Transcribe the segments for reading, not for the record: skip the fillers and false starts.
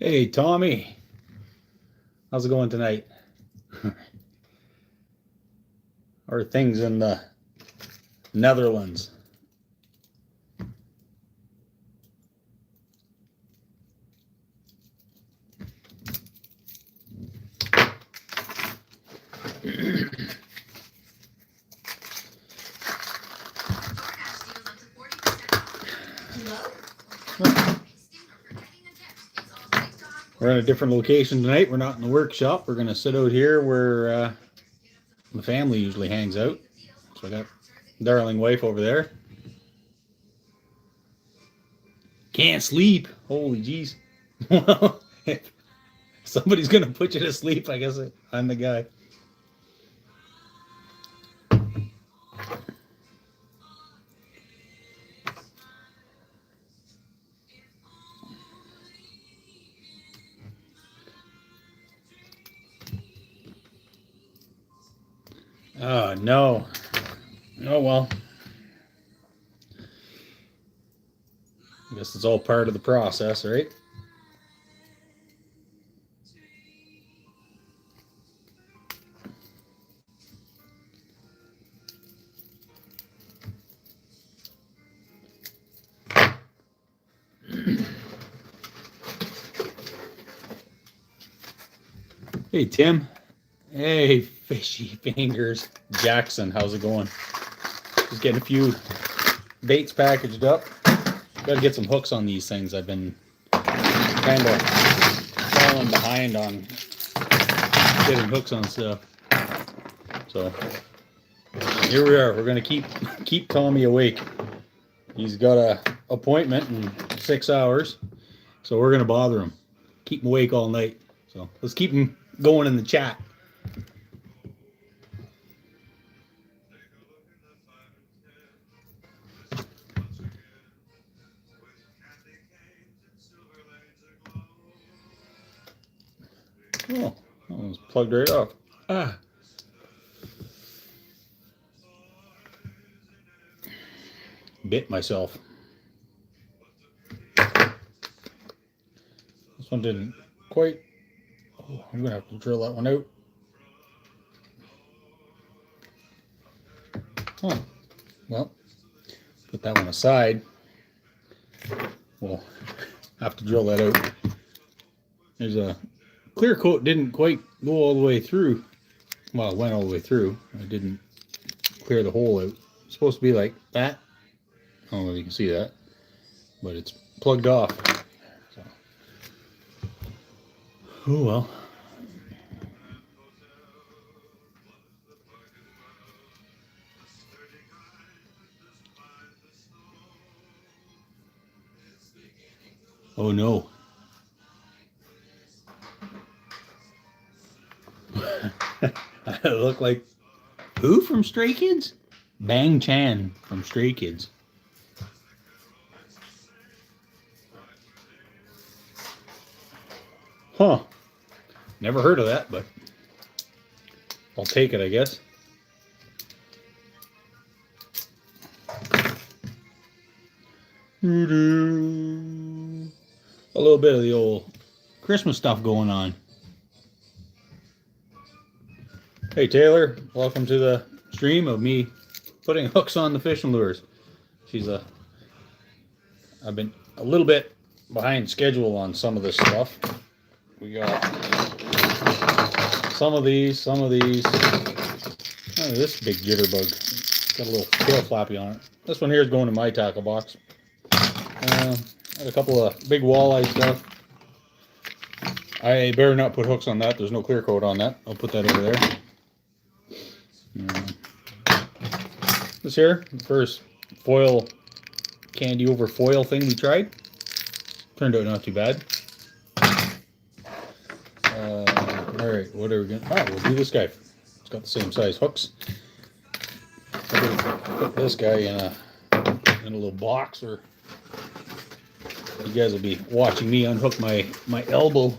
Hey, Tommy. How's it going tonight? How are things in the Netherlands? We're in a different location tonight. We're not in the workshop. We're going to sit out here where the family usually hangs out. So I got darling wife over there. Can't sleep. Holy jeez. Well, if somebody's going to put you to sleep, I guess I'm the guy. Oh, no. Oh, well. I guess it's all part of the process, right? Hey, Tim. Hey, fishy fingers. Jackson, how's it going? Just getting a few baits packaged up. Got to get some hooks on these things. I've been kind of falling behind on getting hooks on stuff. So here we are. We're gonna keep Tommy awake. He's got a appointment in 6 hours, so we're gonna bother him, keep him awake all night. So let's keep him going in the chat. Oh, that one's plugged right off. Ah. Bit myself. This one didn't quite. Oh, I'm gonna have to drill that one out. Huh. Well, put that one aside. We'll have to drill that out. There's a clear coat, didn't quite go all the way through. Well, it went all the way through. I didn't clear the hole out. It's supposed to be like that. I don't know if you can see that, but it's plugged off. So. Oh well. Oh no. I look like who from Stray Kids? Bang Chan from Stray Kids. Huh. Never heard of that, but I'll take it, I guess. A little bit of the old Christmas stuff going on. Hey Taylor, welcome to the stream of me putting hooks on the fishing lures. I've been a little bit behind schedule on some of this stuff. We got some of these. Oh, this big jitterbug. Got a little tail flappy on it. This one here is going in my tackle box. Got a couple of big walleye stuff. I better not put hooks on that. There's no clear coat on that. I'll put that over there. This here, the first foil, candy over foil thing we tried. Turned out not too bad. Alright, what are we gonna... Ah, we'll do this guy. It's got the same size hooks. Put this guy in a little box, or you guys will be watching me unhook my elbow.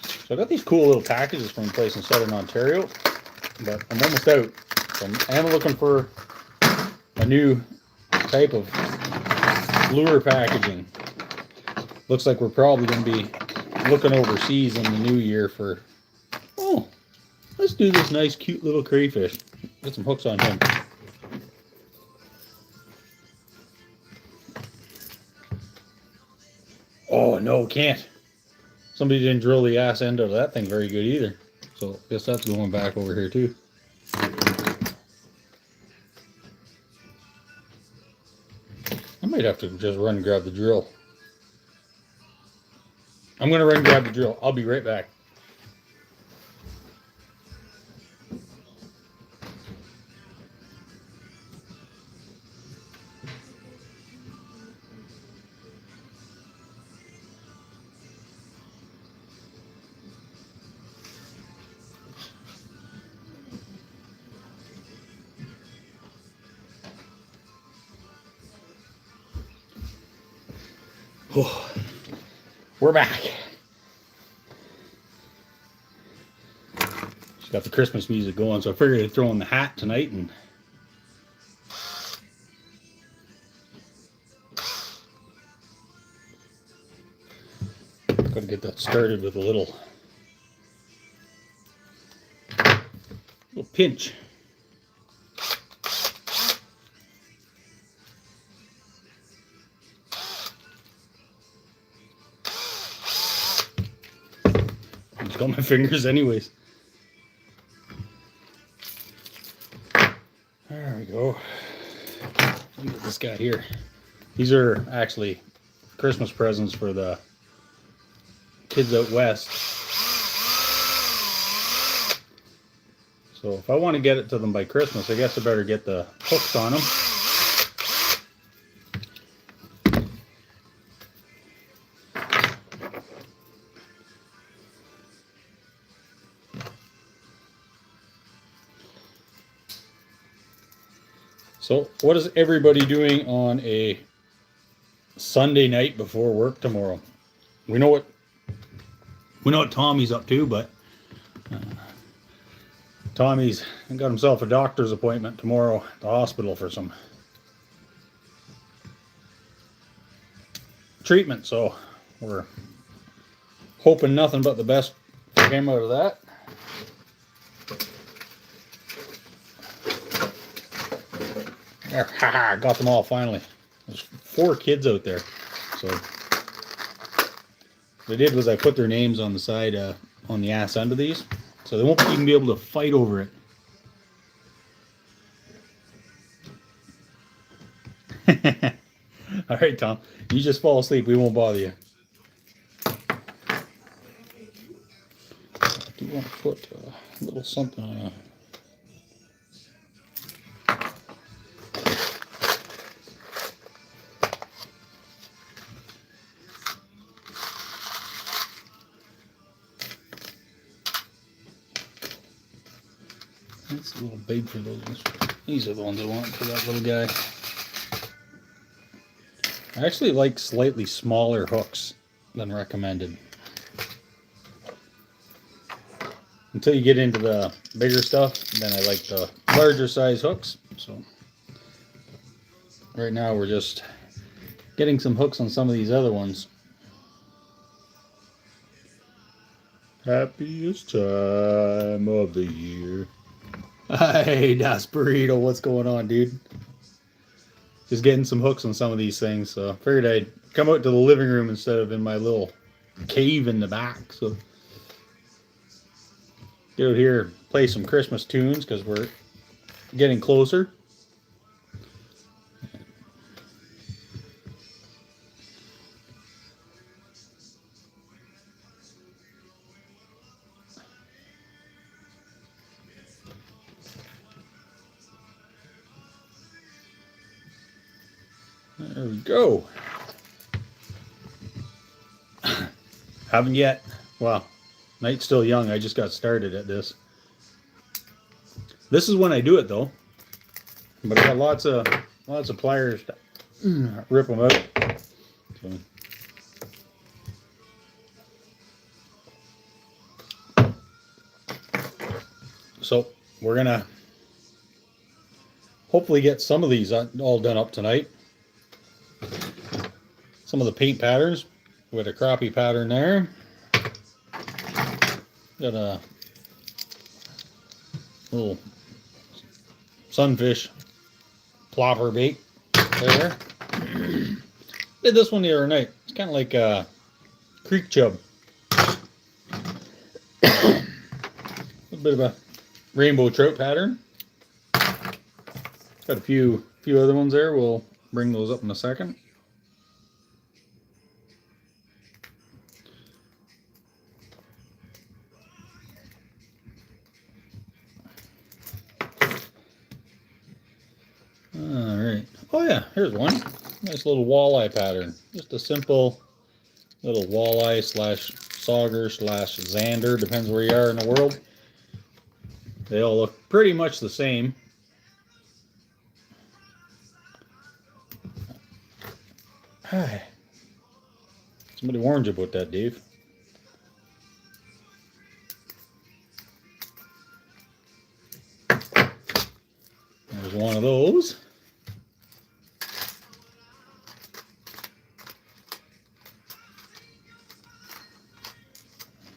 So I got these cool little packages from a place in Southern Ontario, but I'm almost out. So I am looking for a new type of lure packaging. Looks like we're probably going to be looking overseas in the new year for, oh, let's do this nice cute little crayfish. Get some hooks on him. Oh no, can't. Somebody didn't drill the ass end of that thing very good either. So I guess that's going back over here too. I might have to just run and grab the drill. I'm going to run and grab the drill. I'll be right back. Oh, we're back. She's got the Christmas music going, so I figured I'd throw in the hat tonight and gotta get that started with a little pinch. Got my fingers anyways. There we go. Look at this guy here. These are actually Christmas presents for the kids out west. So if I want to get it to them by Christmas, I guess I better get the hooks on them. So what is everybody doing on a Sunday night before work tomorrow? We know what Tommy's up to, but Tommy's got himself a doctor's appointment tomorrow at the hospital for some treatment. So we're hoping nothing but the best came out of that. There, haha, got them all finally. There's 4 kids out there. So what I did was I put their names on the side, on the ass end of these, so they won't even be able to fight over it. All right, Tom, you just fall asleep. We won't bother you. I do want to put a little something on. That's a little big for those. These are the ones I want for that little guy. I actually like slightly smaller hooks than recommended. Until you get into the bigger stuff, then I like the larger size hooks. So right now we're just getting some hooks on some of these other ones. Happiest time of the year. Hey, Das Burrito, what's going on, dude? Just getting some hooks on some of these things, so I figured I'd come out to the living room instead of in my little cave in the back. So get out here, play some Christmas tunes because we're getting closer. There we go. Haven't yet. Well, night's still young. I just got started at this. This is when I do it though. But I got lots of pliers to rip them out. So we're gonna hopefully get some of these all done up tonight. Some of the paint patterns with a crappie pattern there. Got a little sunfish plopper bait there. Did this one the other night. It's kind of like a creek chub. A bit of a rainbow trout pattern. Got a few other ones there. We'll bring those up in a second. All right. Oh yeah, here's one. Nice little walleye pattern. Just a simple little walleye slash sauger slash zander, depends where you are in the world. They all look pretty much the same. Hi. Somebody warned you about that, Dave. There's one of those.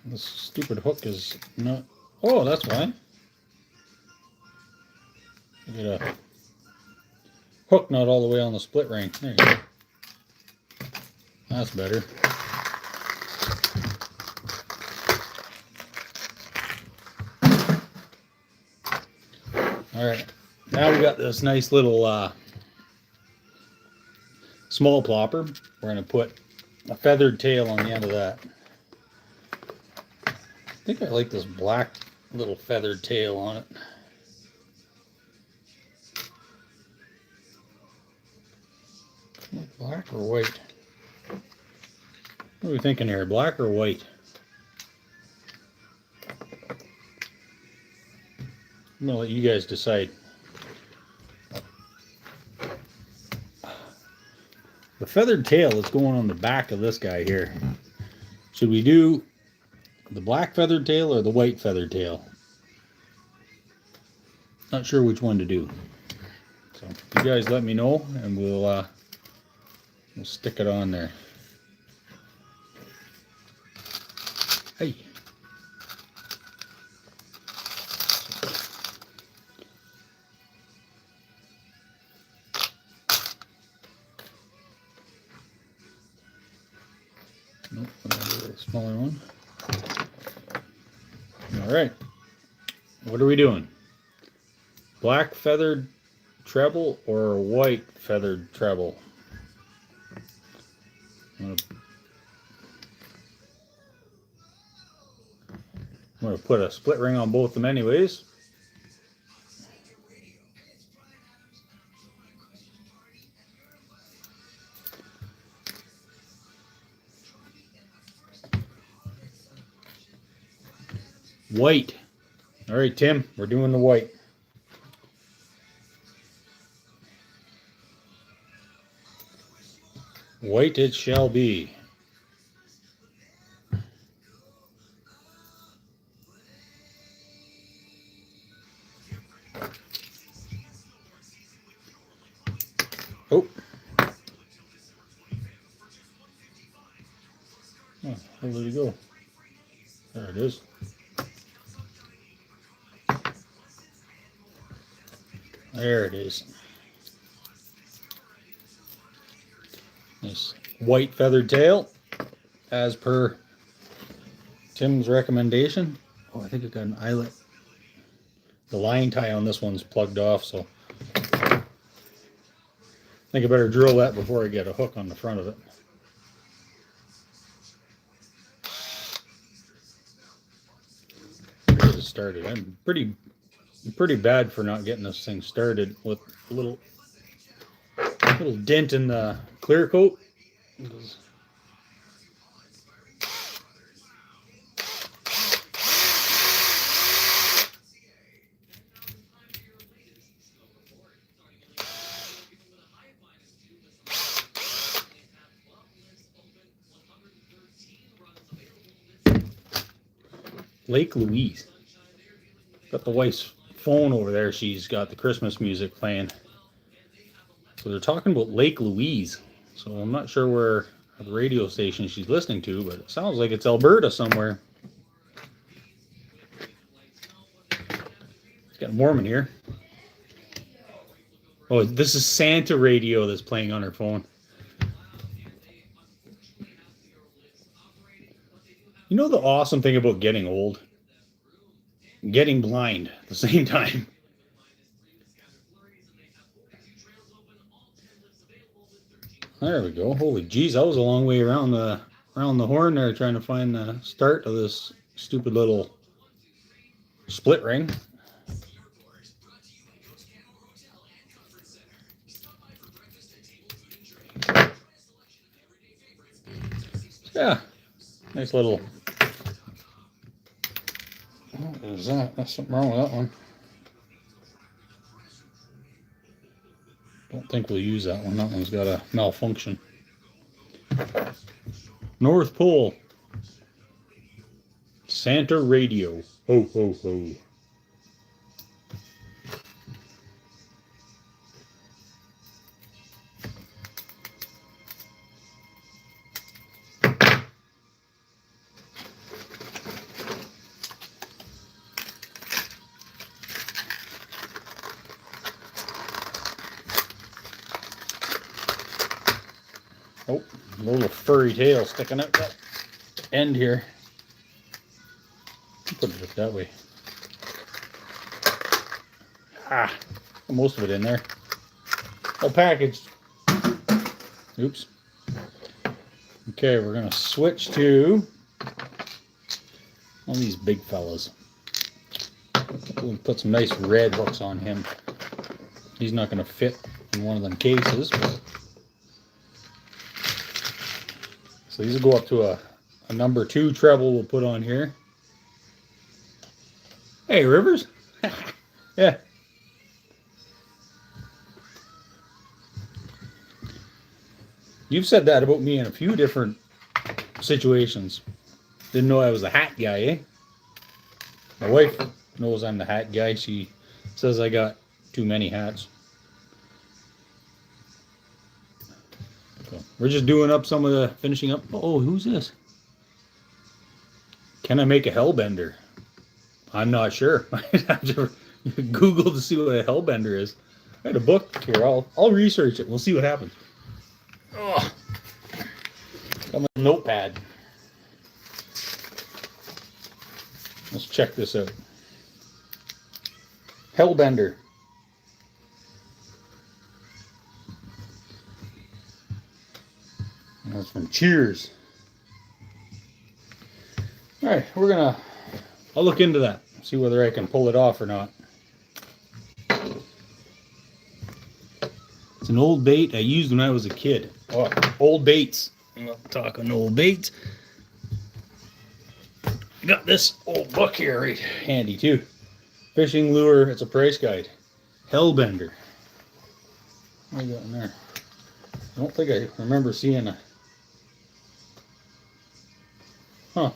This stupid hook is not... Oh, that's why. Get a hook not all the way on the split ring. There you go. That's better. All right. Now we got this nice little small plopper. We're going to put a feathered tail on the end of that. I think I like this black little feathered tail on it. Black or white? What are we thinking here? Black or white? I'm going to let you guys decide. The feathered tail that's going on the back of this guy here. Should we do the black feathered tail or the white feathered tail? Not sure which one to do. So you guys let me know and we'll stick it on there. Hey. Nope, a smaller one. All right. What are we doing? Black feathered treble or white feathered treble? I'm going to put a split ring on both of them anyways. White. All right, Tim, we're doing the white. White it shall be. Oh. Oh, where did it go? There it is. There it is. Nice white feathered tail, as per Tim's recommendation. Oh, I think it got an eyelet. The line tie on this one's plugged off, so I think I better drill that before I get a hook on the front of it. Get it started. I'm pretty bad for not getting this thing started with a little dent in the clear coat. Lake Louise. Got the wife's phone over there. She's got the Christmas music playing. So they're talking about Lake Louise. So I'm not sure where the radio station she's listening to, but it sounds like it's Alberta somewhere. getting warm in here. Oh, this is Santa radio that's playing on her phone. You know the awesome thing about getting old? Getting blind at the same time. There we go. Holy jeez, that was a long way around the horn there, trying to find the start of this stupid little split ring. Yeah, nice little. What is that? That's something wrong with that one. Don't think we'll use that one. That one's got a malfunction. North Pole. Santa radio. Ho, ho, ho. Oh, a little furry tail sticking out that end here. Put it that way. Ah, most of it in there. All packaged. Oops. Okay, we're gonna switch to one of these big fellas. We'll put some nice red hooks on him. He's not gonna fit in one of them cases, but so these will go up to a number 2 treble we'll put on here. Hey, Rivers. Yeah. You've said that about me in a few different situations. Didn't know I was a hat guy, eh? My wife knows I'm the hat guy. She says I got too many hats. So we're just doing up some of the finishing up. Oh, who's this? Can I make a hellbender? I'm not sure. I have to Google to see what a hellbender is. I had a book here. I'll research it. We'll see what happens. Oh, got my notepad. Let's check this out. Hellbender. That's from Cheers. All right, I'll look into that, see whether I can pull it off or not. It's an old bait I used when I was a kid. Oh, old baits. I'm talking old baits. Got this old book here right handy too. Fishing lure, it's a price guide. Hellbender. What do you got in there? I don't think I remember seeing a... Huh.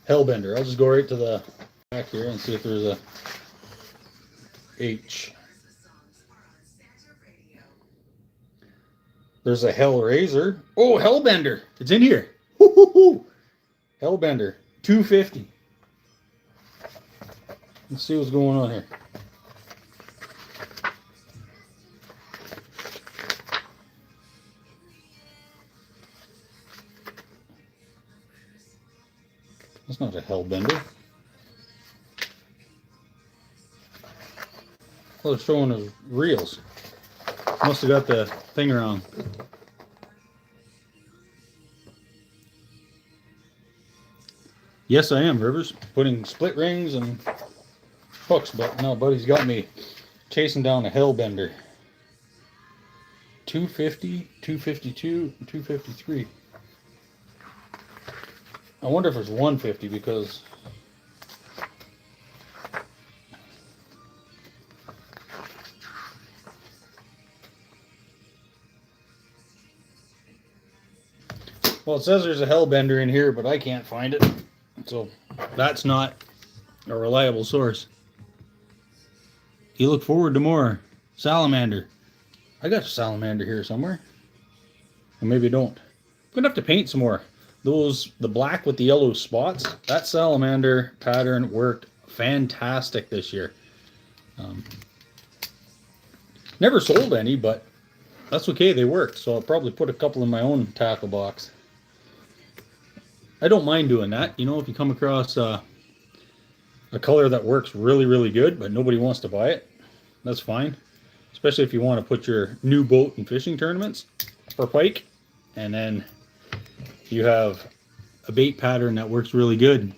Hellbender. I'll just go right to the back here and see if there's a H. There's a Hellraiser. Oh, Hellbender. It's in here. Woo-hoo-hoo. Hellbender. $2.50. Let's see what's going on here. That's not a Hellbender. Well, it's showing us reels. Must have got the thing wrong. Yes, I am, Rivers. Putting split rings and hooks, but no, buddy's got me chasing down a Hellbender. $2.50, $2.52, $2.53. I wonder if it's $1.50 because well, it says there's a Hellbender in here, but I can't find it. So that's not a reliable source. You look forward to more. Salamander. I got a salamander here somewhere. Or maybe I don't. I'm gonna have to paint some more. The black with the yellow spots, that salamander pattern worked fantastic this year. Never sold any, but that's okay. They worked, so I'll probably put a couple in my own tackle box. I don't mind doing that. You know, if you come across a color that works really, really good, but nobody wants to buy it, that's fine. Especially if you want to put your new boat in fishing tournaments for pike, and then you have a bait pattern that works really good.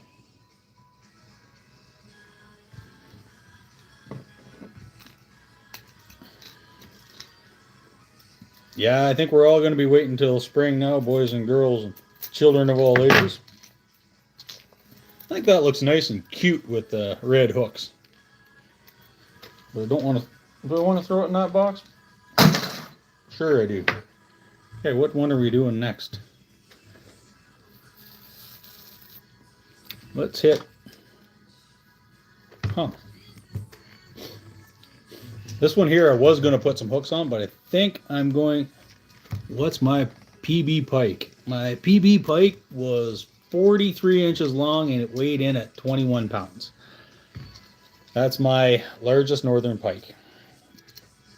Yeah, I think we're all going to be waiting until spring now, boys and girls and children of all ages. I think that looks nice and cute with the red hooks. But I don't want to. Do I want to throw it in that box? Sure I do. Okay, what one are we doing next? Let's hit. Huh. This one here I was going to put some hooks on, but I think I'm going. What's my PB pike? My PB pike was 43 inches long and it weighed in at 21 pounds. That's my largest northern pike.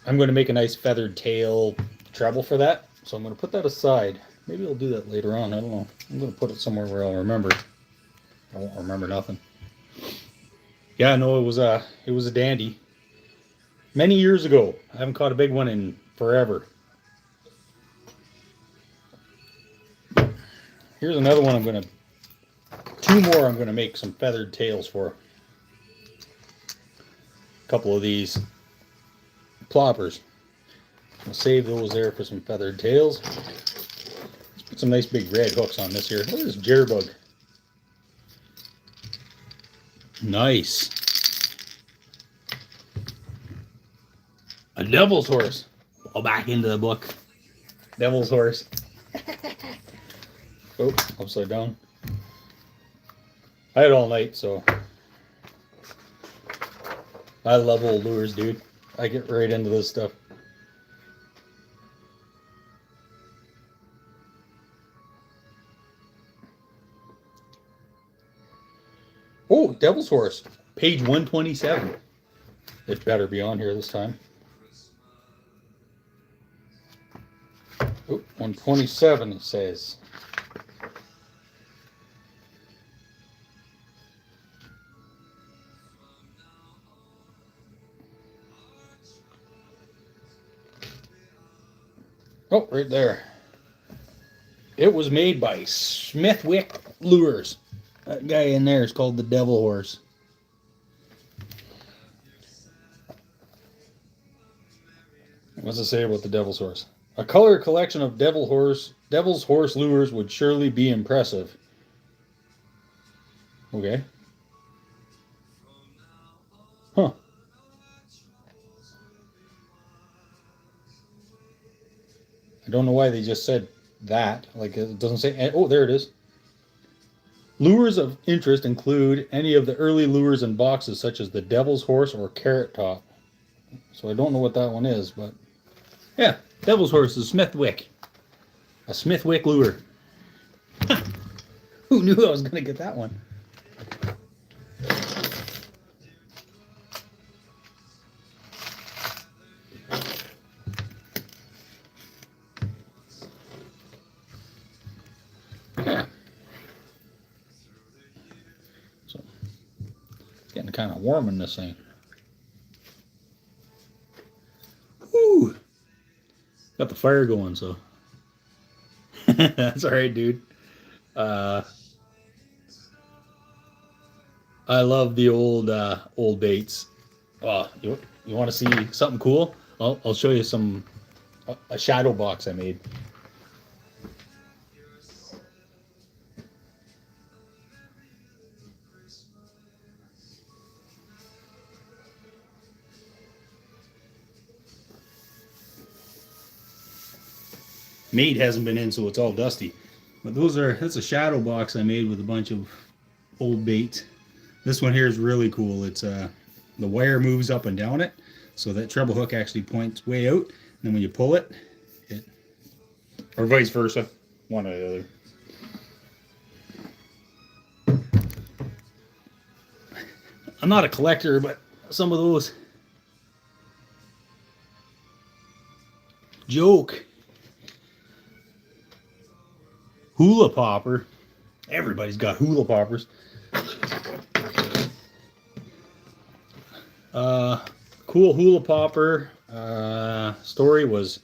I'm going to make a nice feathered tail treble for that, so I'm going to put that aside. Maybe I'll do that later on. I don't know. I'm going to put it somewhere where I'll remember. I won't remember nothing. Yeah, no, it was a dandy. Many years ago. I haven't caught a big one in forever. Here's another one. Two more I'm going to make some feathered tails for. A couple of these ploppers. I'll save those there for some feathered tails. Let's put some nice big red hooks on this here. Look at this jitterbug. Nice. A devil's horse. Fall back into the book. Devil's horse. Oh, upside down. I had all night, so I love old lures, dude. I get right into this stuff. Oh, Devil's Horse, page 127. It better be on here this time. Oh, 127 it says. Oh, right there. It was made by Smithwick Lures. That guy in there is called the Devil Horse. What's it say about the Devil's Horse? A color collection of Devil's Horse lures would surely be impressive. Okay. Huh. I don't know why they just said that. Like, it doesn't say. Oh, there it is. Lures of interest include any of the early lures in boxes, such as the Devil's Horse or Carrot Top. So I don't know what that one is, but yeah, Devil's Horse is Smithwick. A Smithwick lure. Who knew I was going to get that one? Yeah. So, it's getting kind of warm in this thing. Woo! Got the fire going, so that's all right, dude. I love the old baits. You want to see something cool? I'll show you a shadow box I made. Mate hasn't been in, so it's all dusty. But that's a shadow box I made with a bunch of old baits. This one here is really cool. It's the wire moves up and down it, so that treble hook actually points way out. And then when you pull it, or vice versa, one or the other. I'm not a collector, but some of those joke. Hula popper. Everybody's got hula poppers. Cool hula popper story was,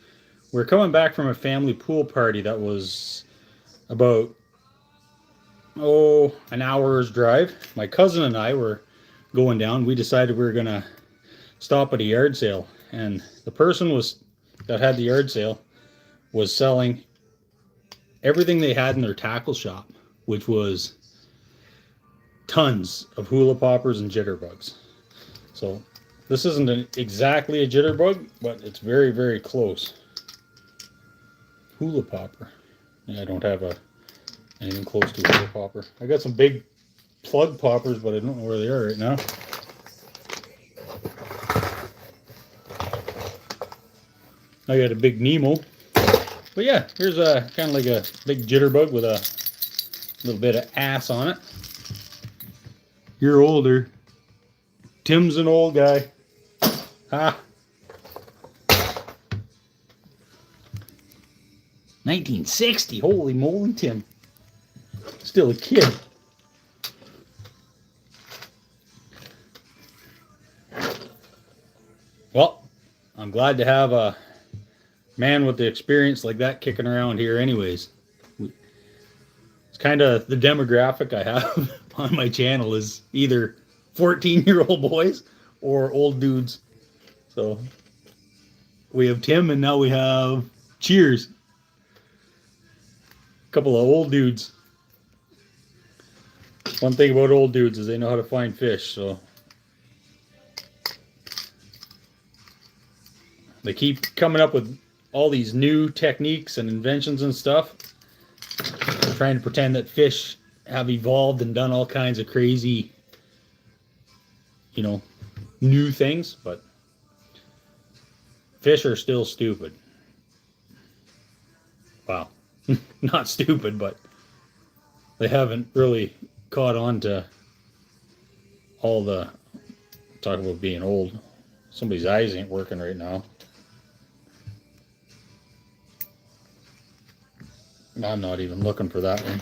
we're coming back from a family pool party that was about an hour's drive. My cousin and I were going down. We decided we were gonna stop at a yard sale, and the person that had the yard sale was selling everything they had in their tackle shop, which was tons of hula poppers and jitterbugs. So this isn't exactly a jitterbug, but it's very, very close. Hula popper. Yeah, I don't have anything close to a hula popper. I got some big plug poppers, but I don't know where they are right now. I got a big Nemo. But yeah, here's a kind of like a big jitterbug with a little bit of ass on it. You're older. Tim's an old guy. Ah. 1960. Holy moly, Tim. Still a kid. Well, I'm glad to have a man with the experience like that kicking around here anyways. It's kind of the demographic I have on my channel is either 14-year-old boys or old dudes. So we have Tim, and now we have Cheers. A couple of old dudes. One thing about old dudes is they know how to find fish, so they keep coming up with all these new techniques and inventions and stuff, trying to pretend that fish have evolved and done all kinds of crazy, new things, but fish are still stupid. Wow. Not stupid, but they haven't really caught on to all the talk about being old. Somebody's eyes ain't working right now. I'm not even looking for that one.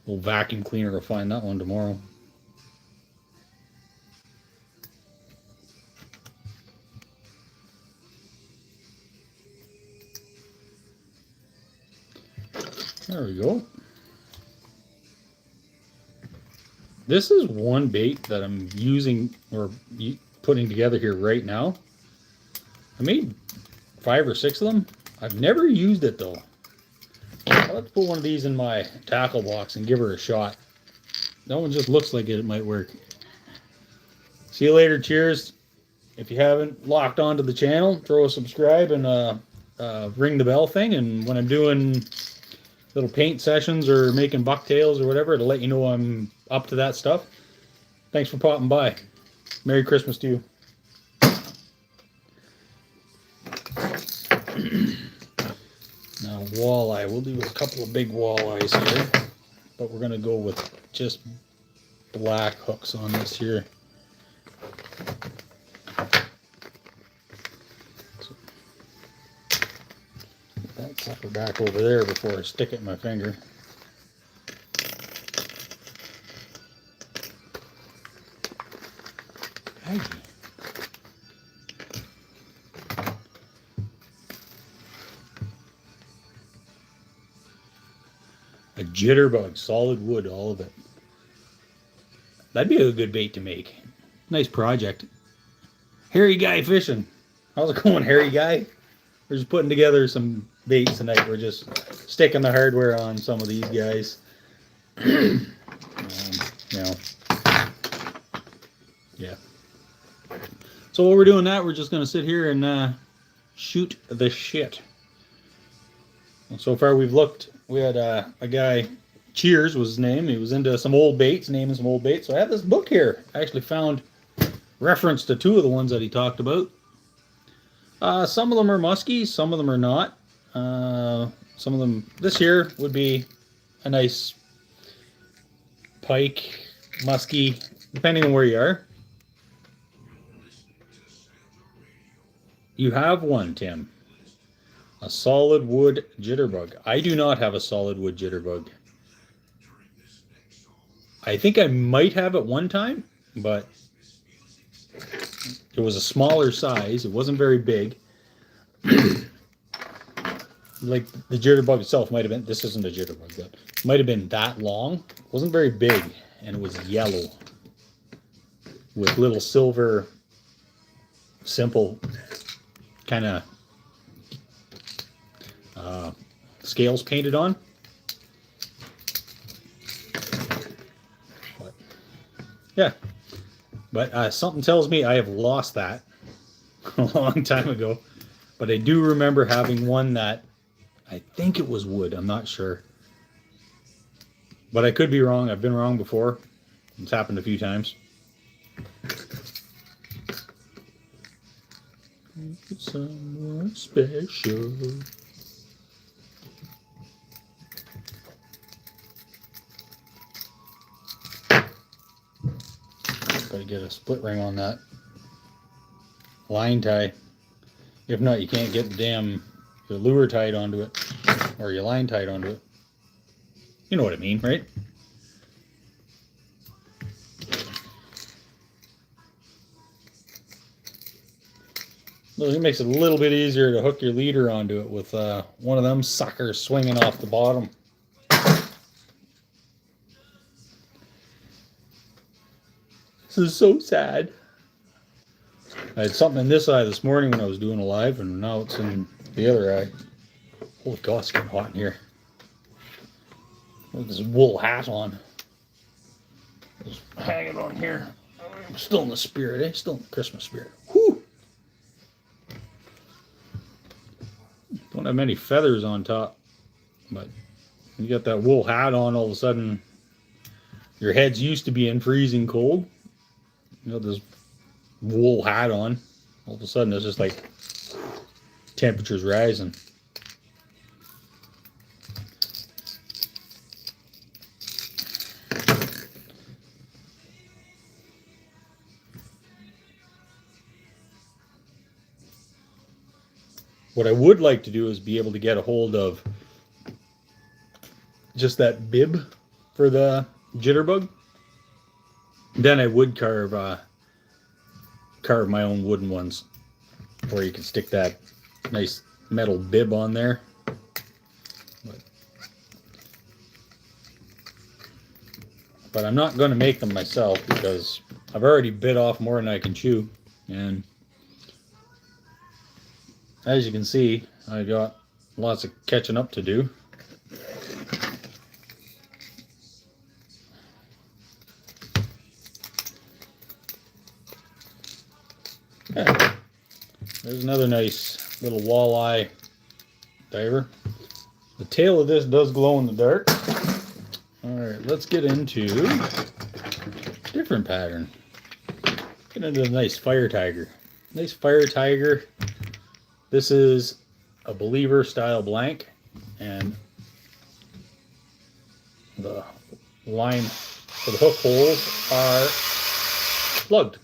Little vacuum cleaner will find that one tomorrow. There we go. This is one bait that I'm using or putting together here right now. I made 5 or 6 of them. I've never used it though. I'll have to put one of these in my tackle box and give her a shot. That one just looks like it might work. See you later, Cheers. If you haven't locked onto the channel, throw a subscribe and ring the bell thing, and when I'm doing little paint sessions or making bucktails or whatever, to let you know I'm up to that stuff. Thanks for popping by. Merry Christmas to you. Now walleye, we'll do a couple of big walleyes here, but we're going to go with just black hooks on this here. So, put that sucker back over there before I stick it in my finger. Hey. A jitterbug, solid wood, all of it. That'd be a good bait to make. Nice project. Hairy Guy Fishing. How's it going, Hairy Guy? We're just putting together some baits tonight. We're just sticking the hardware on some of these guys. Yeah. So while we're doing that, we're just going to sit here and shoot the shit. And so far we've looked. We had a guy, Cheers was his name. He was into some old baits, naming some old baits. So I have this book here. I actually found reference to 2 of the ones that he talked about. Some of them are musky, some of them are not. Some of them, this here would be a nice pike, musky, depending on where you are. You have one, Tim. A solid wood jitterbug. I do not have a solid wood jitterbug. I think I might have it one time, but it was a smaller size. It wasn't very big. Like the jitterbug itself might have been, this isn't a jitterbug, but it might have been that long. It wasn't very big, and it was yellow with little silver, simple kind of scales painted on. But, yeah, but something tells me I have lost that a long time ago. But I do remember having one that I think it was wood. I'm not sure. But I could be wrong. I've been wrong before. It's happened a few times. It's someone special. Gotta get a split ring on that line tie. If not, you can't get the damn your lure tied onto it, or your line tied onto it. You know what I mean, right? Well, it makes it a little bit easier to hook your leader onto it with one of them suckers swinging off the bottom. This is so sad. I had something in this eye this morning when I was doing a live, and now it's in the other eye. Holy God, it's getting hot in here. With this wool hat on. Just hang it on here. I'm still in the spirit, eh? Still in the Christmas spirit. Whew! Don't have many feathers on top, but you got that wool hat on, all of a sudden your head's used to being freezing cold. You got this wool hat on, all of a sudden it's just like temperature's rising. What I would like to do is be able to get a hold of just that bib for the jitterbug. Then I would carve my own wooden ones, or you can stick that nice metal bib on there. But I'm not going to make them myself because I've already bit off more than I can chew, and as you can see, I got lots of catching up to do. Okay. There's another nice little walleye diver. The tail of this does glow in the dark. Alright, let's get into a different pattern. Get into a nice fire tiger. Nice fire tiger. This is a Believer style blank, and the line for the hook holes are plugged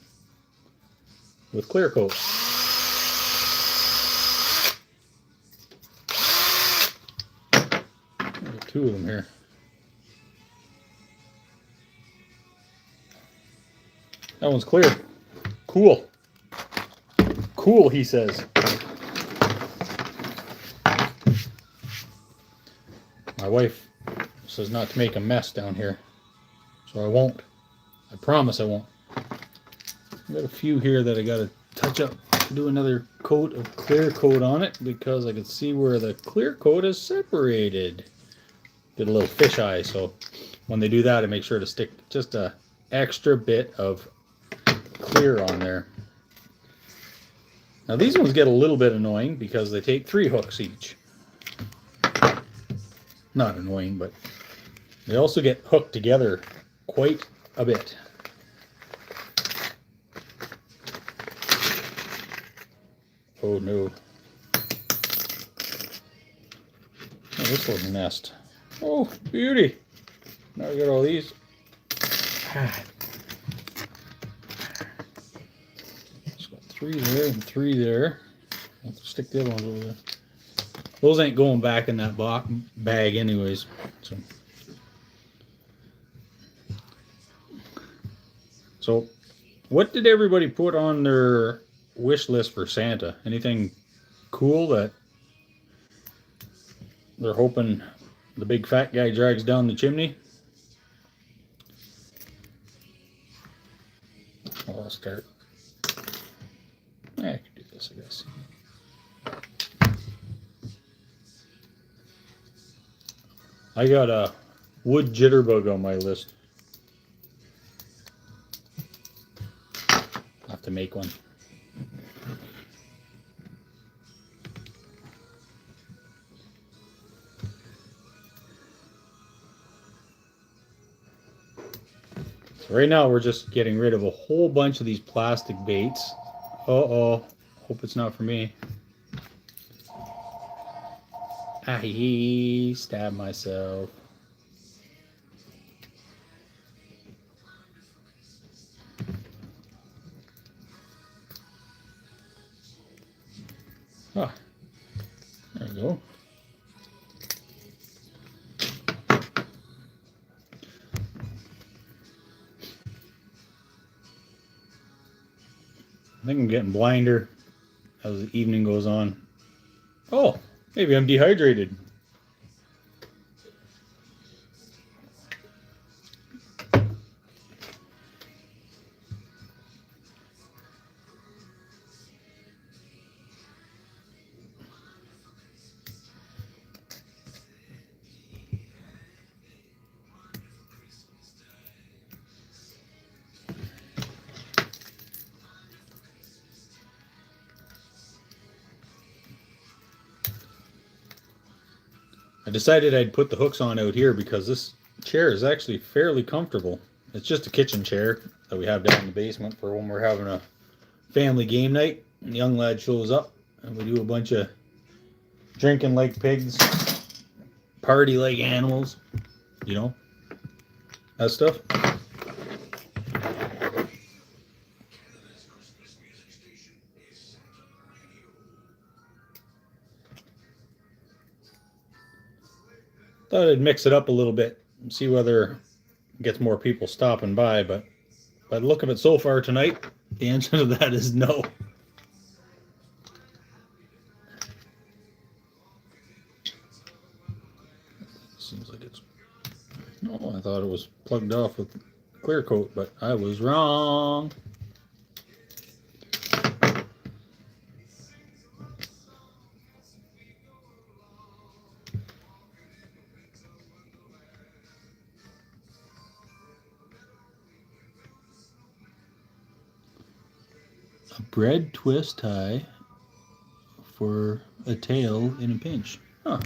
with clear coat. There's two of them here. That one's clear. Cool. Cool, he says. My wife says not to make a mess down here, so I won't. I promise I won't. I've got a few here that I got to touch up, do another coat of clear coat on it because I can see where the clear coat is separated. Did a little fisheye, so when they do that, I make sure to stick just a extra bit of clear on there. Now these ones get a little bit annoying because they take 3 hooks each. Not annoying, but they also get hooked together quite a bit. Oh no. Oh, this little nest. Oh, beauty. Now we got all these. It's got 3 there and 3 there. I'll stick the other ones over there. Those ain't going back in that bag anyways. So what did everybody put on their wish list for Santa? Anything cool that they're hoping the big fat guy drags down the chimney? Well, I'll start. I can do this, I guess. I got a wood jitterbug on my list. I'll have to make one. So right now we're just getting rid of a whole bunch of these plastic baits. Uh-oh. Hope it's not for me. I stabbed myself. Ah, there we go. I think I'm getting blinder as the evening goes on. Oh, maybe I'm dehydrated. I decided I'd put the hooks on out here because this chair is actually fairly comfortable. It's just a kitchen chair that we have down in the basement for when we're having a family game night. And the young lad shows up and we do a bunch of drinking like pigs, party like animals, you know, that stuff. Thought I'd mix it up a little bit and see whether it gets more people stopping by, but by the look of it so far tonight, the answer to that is no. Seems like it's... No, I thought it was plugged off with clear coat, but I was wrong. A bread twist tie for a tail in a pinch. Huh.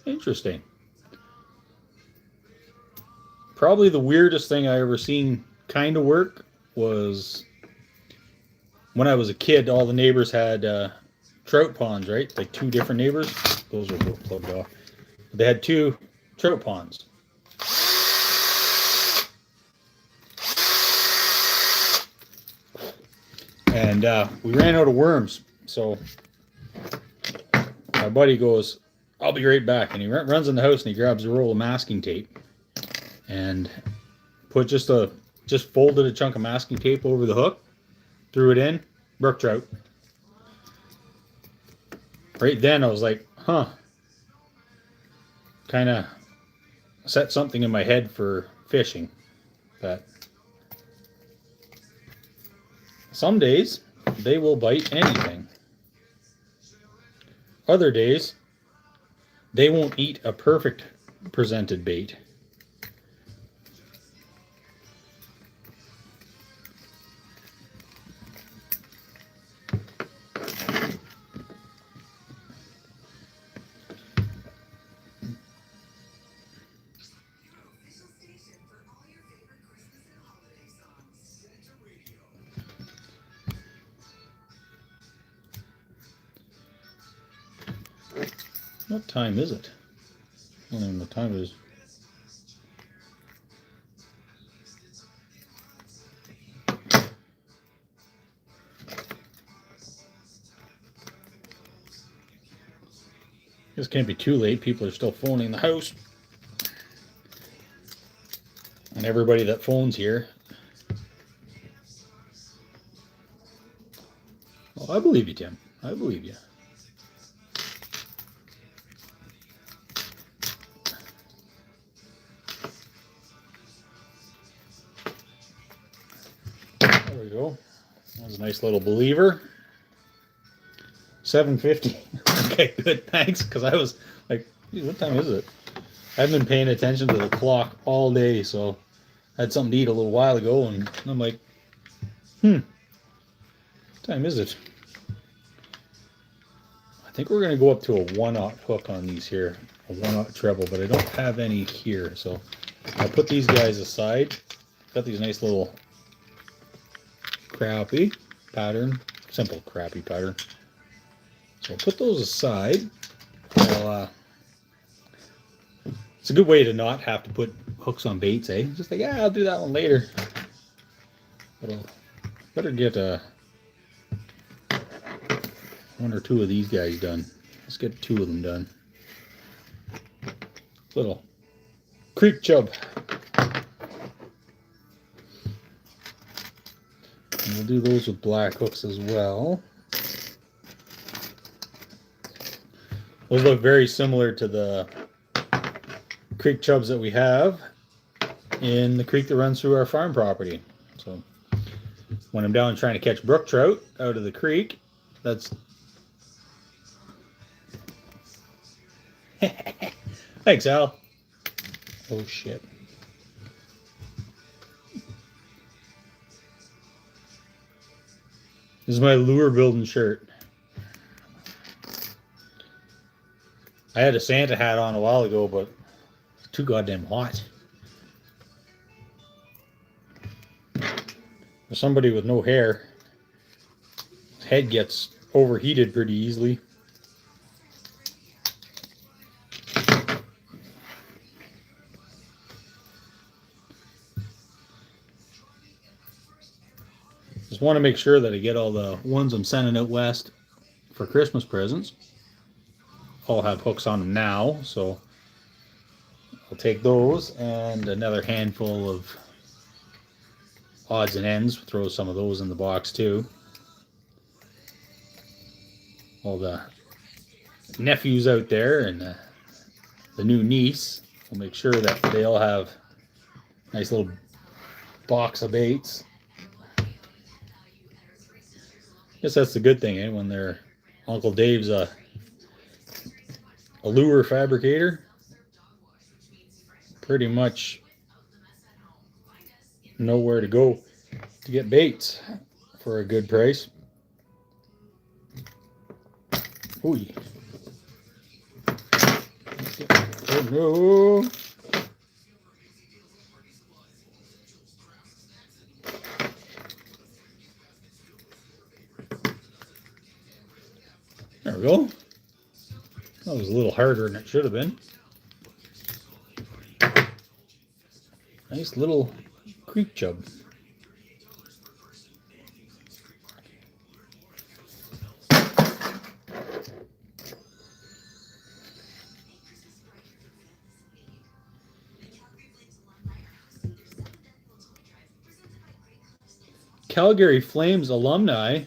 Interesting. Probably the weirdest thing I ever seen kind of work was when I was a kid. All the neighbors had trout ponds, right? Like two different neighbors. Those are both plugged off. They had two trout ponds. And we ran out of worms. So my buddy goes, I'll be right back. And he runs in the house and he grabs a roll of masking tape and put just folded a chunk of masking tape over the hook, threw it in, brook trout. Right then I was like, huh. Kind of set something in my head for fishing. But some days they will bite anything. Other days they won't eat a perfect presented bait. What time is it? I don't even know what time it is. This can't be too late. People are still phoning the house. And everybody that phones here. Oh, I believe you, Tim. I believe you. There we go. That was a nice little believer. $7.50. Okay, good. Thanks. Because I was like, what time is it? I've been paying attention to the clock all day, so I had something to eat a little while ago, and I'm like, what time is it? I think we're going to go up to a 1/0 hook on these here, a 1/0 treble, but I don't have any here, so I'll put these guys aside. Got these nice little crappie pattern, simple crappie pattern. So I'll put those aside. It's a good way to not have to put hooks on baits, eh? Just like, yeah, I'll do that one later. But I'll better get one or two of these guys done. Let's get 2 of them done. Little creek chub. And we'll do those with black hooks as well. Those look very similar to the creek chubs that we have in the creek that runs through our farm property. So when I'm down trying to catch brook trout out of the creek, that's thanks, Al. Oh shit. This is my lure building shirt. I had a Santa hat on a while ago, but it's too goddamn hot. For somebody with no hair, his head gets overheated pretty easily. Just want to make sure that I get all the ones I'm sending out west for Christmas presents. All have hooks on them now, so I'll take those and another handful of odds and ends. Throw some of those in the box too. All the nephews out there and the new niece. We'll make sure that they all have a nice little box of baits. Guess that's the good thing, eh? When their Uncle Dave's a lure fabricator, pretty much know where to go to get baits for a good price. Ooh. Oh no. There we go. That was a little harder than it should have been. Nice little creek chub. Calgary Flames alumni.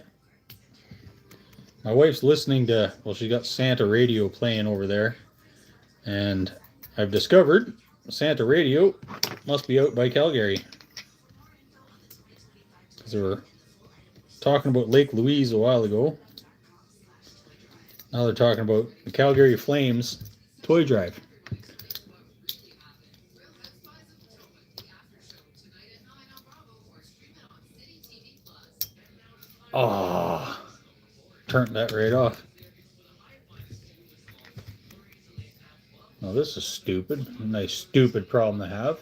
My wife's listening to, well, she got Santa radio playing over there, and I've discovered Santa radio must be out by Calgary, because they were talking about Lake Louise a while ago. Now they're talking about the Calgary Flames toy drive. Ah, turned that right off. Now this is stupid. A nice stupid problem to have.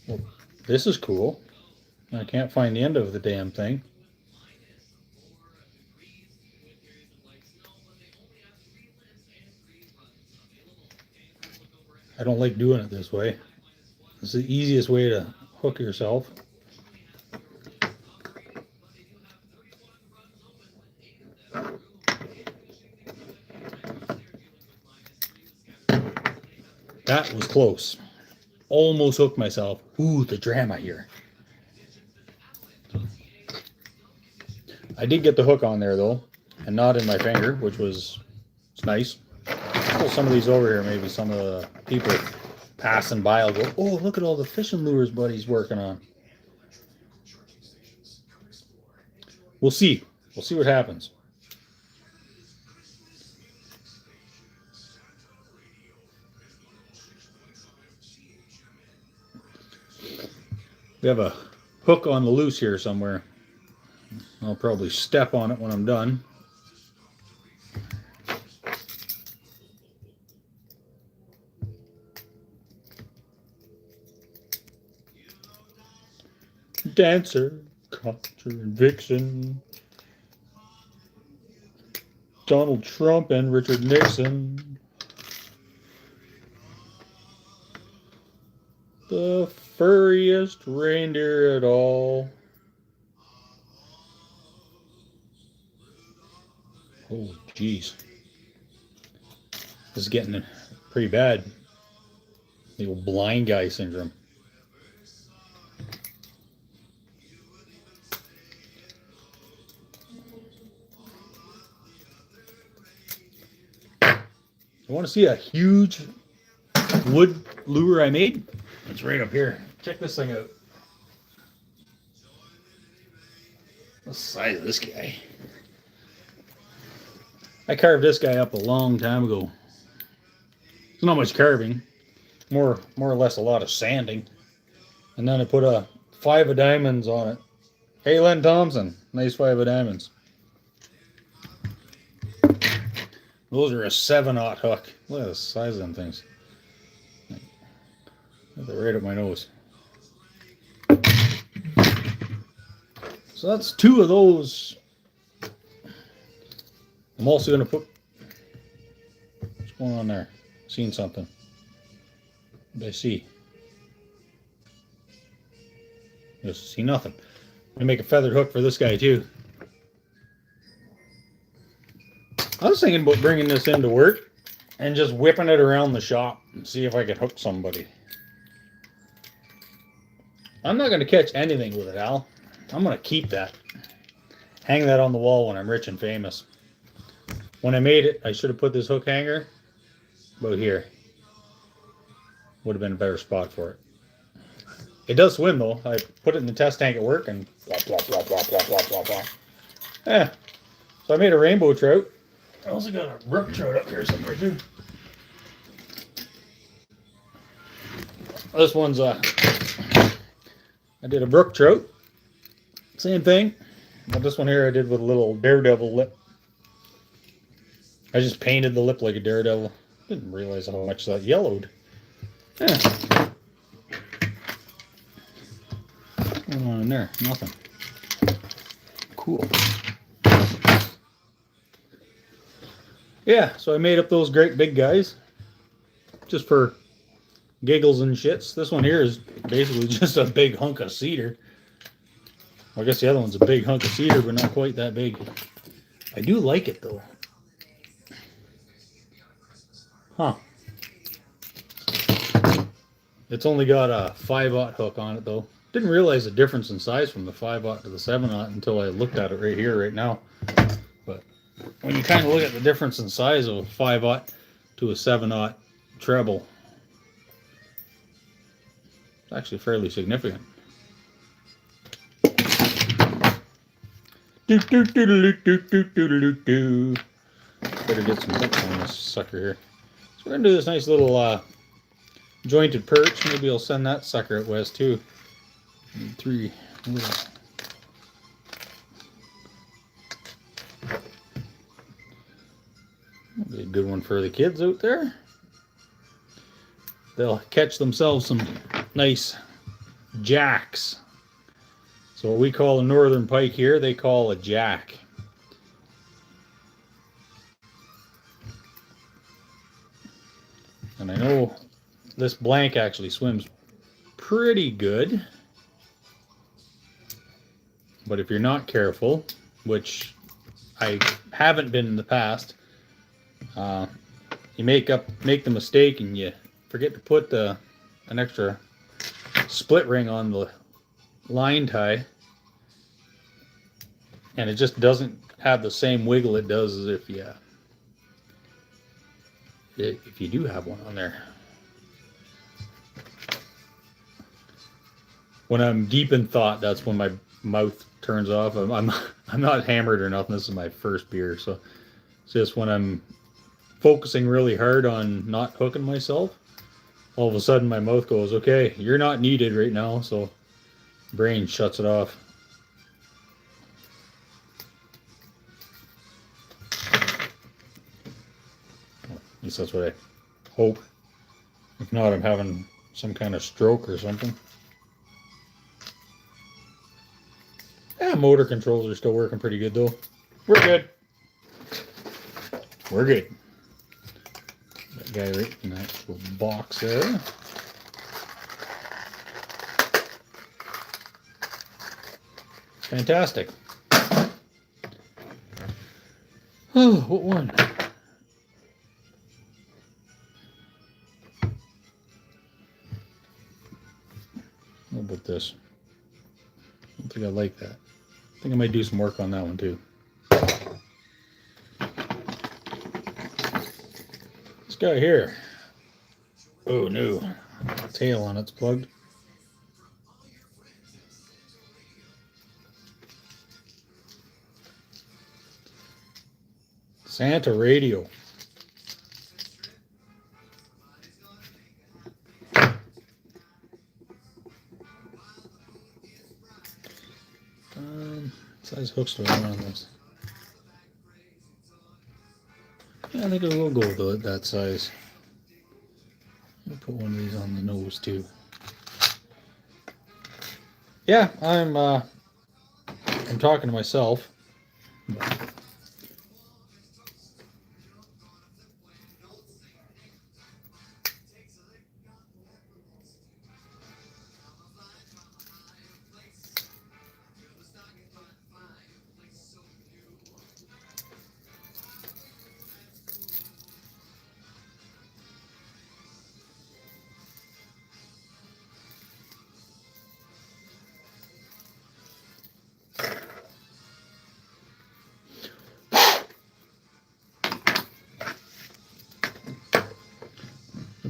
Well, this is cool. I can't find the end of the damn thing. I don't like doing it this way. It's the easiest way to hook yourself. That was close. Almost hooked myself. Ooh, the drama here. I did get the hook on there though, and not in my finger, which was nice. Pull some of these over here. Maybe some of the people passing by will go, oh, look at all the fishing lures buddy's working on. We'll see. We'll see what happens. We have a hook on the loose here somewhere. I'll probably step on it when I'm done. Dancer, Contra, and Vixen, Donald Trump and Richard Nixon, the furriest reindeer at all. Oh, jeez. This is getting pretty bad. The old blind guy syndrome. You want to see a huge wood lure I made? It's right up here. Check this thing out. What's the size of this guy? I carved this guy up a long time ago. It's not much carving, more or less a lot of sanding, and then I put a 5 of diamonds on it. Hey, Len Thompson, nice 5 of diamonds. Those are a 7/0 hook. Look at the size of them things. They're right up my nose. So that's 2 of those. I'm also going to put... What's going on there? Seen something. What did I see? Just see nothing. I'm going to make a feathered hook for this guy too. I was thinking about bringing this into work and just whipping it around the shop and see if I could hook somebody. I'm not going to catch anything with it, Al. I'm going to keep that. Hang that on the wall when I'm rich and famous. When I made it, I should have put this hook hanger about here. Would have been a better spot for it. It does swim though. I put it in the test tank at work and plop, plop, plop, plop, plop, plop, plop, plop. Yeah. So I made a rainbow trout. I also got a brook trout up here somewhere too. This one's I did a brook trout. Same thing. But this one here I did with a little daredevil lip. I just painted the lip like a daredevil. Didn't realize how much that yellowed. Yeah. What's going on in there? Nothing. Cool. Yeah, so I made up those great big guys. Just for giggles and shits. This one here is basically just a big hunk of cedar. I guess the other one's a big hunk of cedar, but not quite that big. I do like it though. Huh. It's only got a 5/0 hook on it though. Didn't realize the difference in size from the 5/0 to the 7/0 until I looked at it right here, right now. But when you kind of look at the difference in size of a 5/0 to a 7/0 treble, it's actually fairly significant. Better get some hooks on this sucker here. So we're gonna do this nice little jointed perch. Maybe I'll send that sucker out west too. Need 3 little. That'll be a good one for the kids out there. They'll catch themselves some nice jacks. So what we call a northern pike here, they call a jack. And I know this blank actually swims pretty good. But if you're not careful, which I haven't been in the past, you make the mistake and you forget to put an extra split ring on the line tie, and it just doesn't have the same wiggle it does as if you do have one on there. When I'm deep in thought, that's when my mouth turns off. I'm not hammered or nothing. This is my first beer, so it's just when I'm focusing really hard on not hooking myself, all of a sudden my mouth goes, okay, you're not needed right now, so brain shuts it off. At least that's what I hope. If not, I'm having some kind of stroke or something. Yeah, motor controls are still working pretty good though. We're good. We're good. That guy right in that little box there. Fantastic. Oh, what one? How about this? I don't think I like that. I think I might do some work on that one too. This guy here. Oh no, the tail on it's plugged. Santa radio. Size hooks do I want on this? Yeah, I think I will go with that size. I'll put one of these on the nose too. Yeah, I'm talking to myself.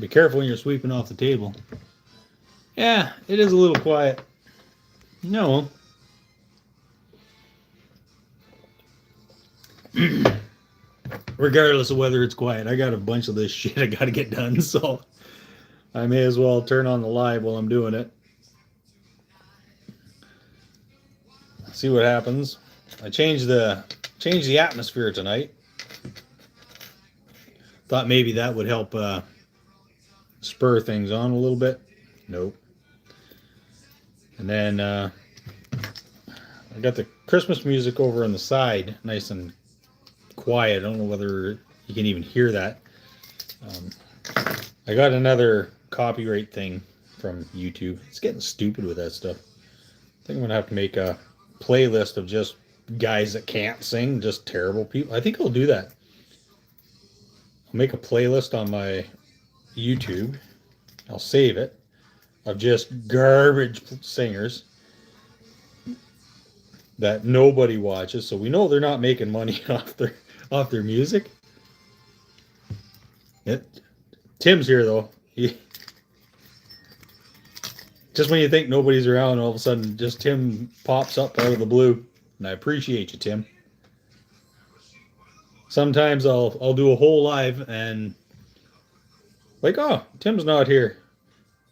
Be careful when you're sweeping off the table. Yeah, it is a little quiet. No. Regardless of whether it's quiet, I got a bunch of this shit I got to get done, so I may as well turn on the live while I'm doing it. See what happens. I changed the atmosphere tonight. Thought maybe that would help spur things on a little bit. Nope. And then I got the Christmas music over on the side, nice and quiet. I don't know whether you can even hear that. I got another copyright thing from YouTube. It's getting stupid with that stuff. I think I'm gonna have to make a playlist of just guys that can't sing, just terrible people. I think I'll do that. I'll make a playlist on my YouTube. I'll save it of just garbage singers that nobody watches, so we know they're not making money off their music. Tim's here though. Just when you think nobody's around, all of a sudden just Tim pops up out of the blue, and I appreciate you, Tim. Sometimes I'll do a whole live and like, oh, Tim's not here.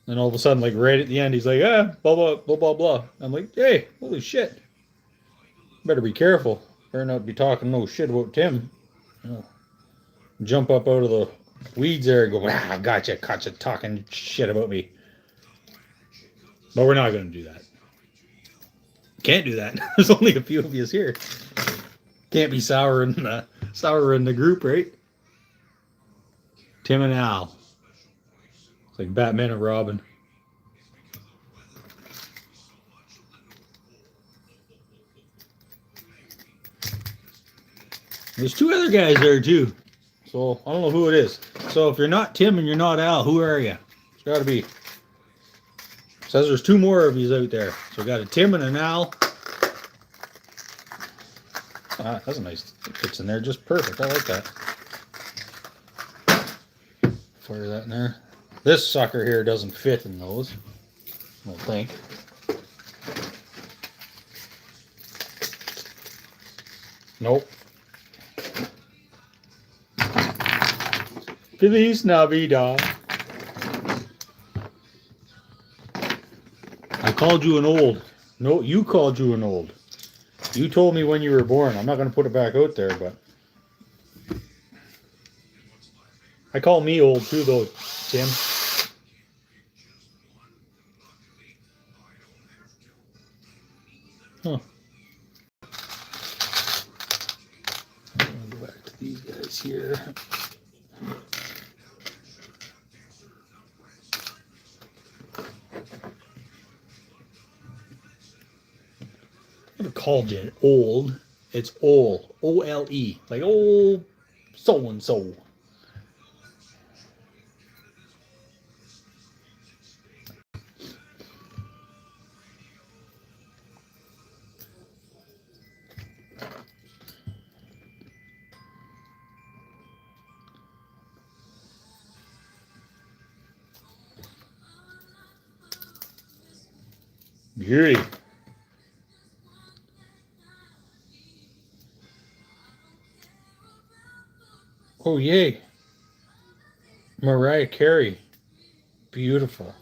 And all of a sudden, like right at the end, he's like, blah, blah, blah, blah, blah. I'm like, hey, holy shit. Better be careful. Better not be talking no shit about Tim. Jump up out of the weeds there and go, gotcha, talking shit about me. But we're not going to do that. Can't do that. There's only a few of you here. Can't be sour in the group, right? Tim and Al. It's like Batman and Robin. There's two other guys there too. So I don't know who it is. So if you're not Tim and you're not Al, who are you? It's got to be. It says there's two more of you out there. So we got a Tim and an Al. Ah, that's a nice. It fits in there just perfect. I like that. Fire that in there. This sucker here doesn't fit in those. I don't think. Nope. Feliz Navidad. I called you an old. No, you called you an old. You told me when you were born. I'm not going to put it back out there, but I call me old too, though, Tim. Huh. I'll go back to these guys here. I never called it old. It's Ole. O-L-E. Like old so-and-so. Beauty. Oh, yay. Mariah Carey. Beautiful.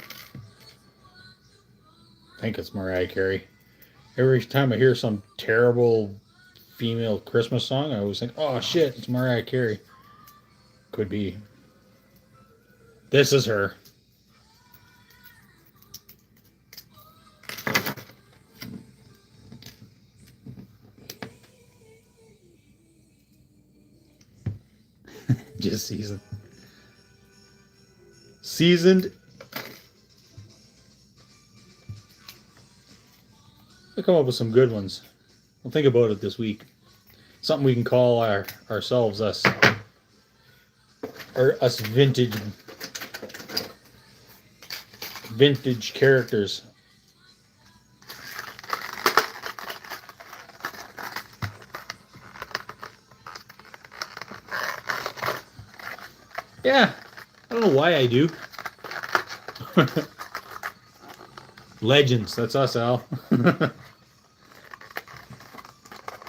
I think it's Mariah Carey. Every time I hear some terrible female Christmas song, I always think, oh shit, it's Mariah Carey. Could be. This is her. Just seasoned. Seasoned. I'll come up with some good ones. We'll think about it this week. Something we can call ourselves us vintage characters. Yeah, I don't know why I do. Legends, that's us, Al.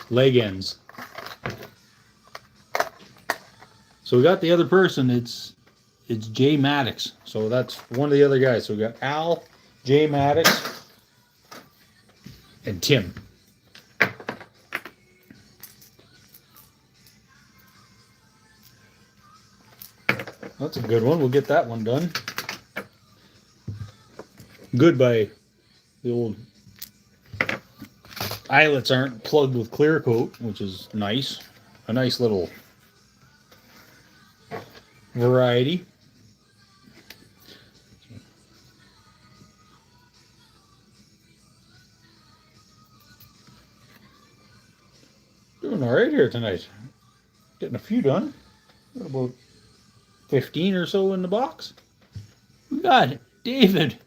Legends. So we got the other person. It's Jay Maddox. So that's one of the other guys. So we got Al, Jay Maddox, and Tim. That's a good one. We'll get that one done. Good by the old eyelets aren't plugged with clear coat, which is nice. A nice little variety. Doing all right here tonight. Getting a few done. Got about 15 or so in the box. We got David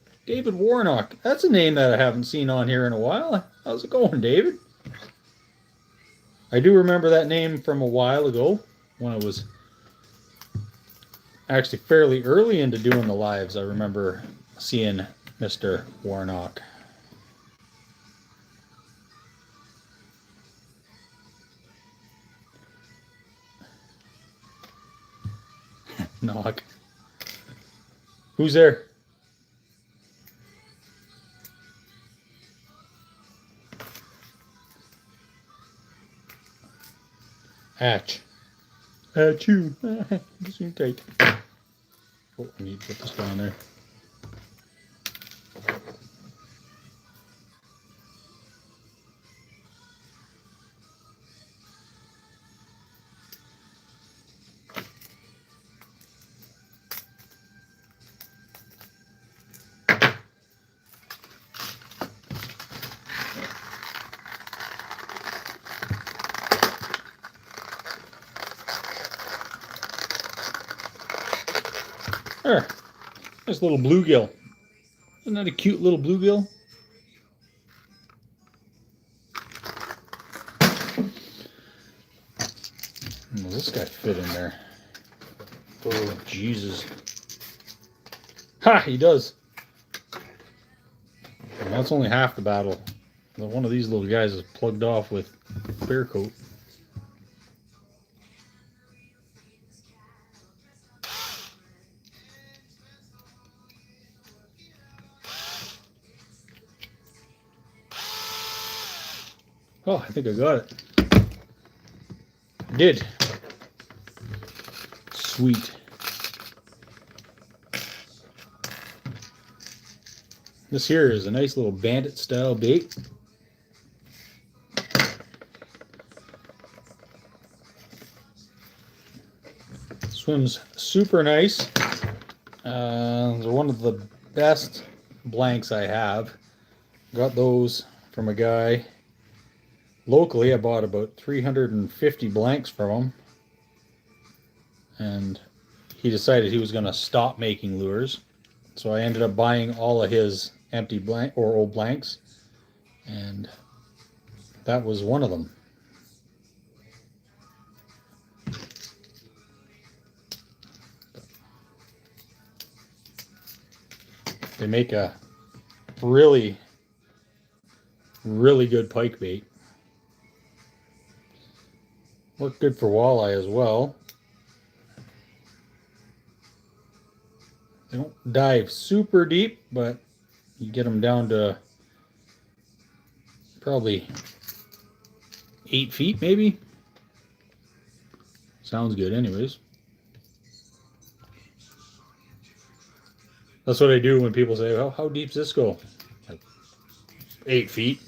Warnock. That's a name that I haven't seen on here in a while. How's it going, David? I do remember that name from a while ago when I was actually fairly early into doing the lives. I remember seeing Mr. Warnock. Knock. Who's there? Hatch. Achoo. This is tight. Oh, I need to put this down there. Nice little bluegill. Isn't that a cute little bluegill? Will this guy fit in there? Oh, Jesus. Ha! He does. And that's only half the battle. One of these little guys is plugged off with bear coat. Oh, I think I got it. I did. Sweet. This here is a nice little bandit style bait. Swims super nice. They're one of the best blanks I have. Got those from a guy locally. I bought about 350 blanks from him, and he decided he was going to stop making lures, so I ended up buying all of his empty blank or old blanks, and that was one of them. They make a really good pike bait. Work good for walleye as well. They don't dive super deep, but you get them down to probably 8 feet maybe. Sounds good anyways. That's what I do when people say, well, how deep does this go? Like 8 feet.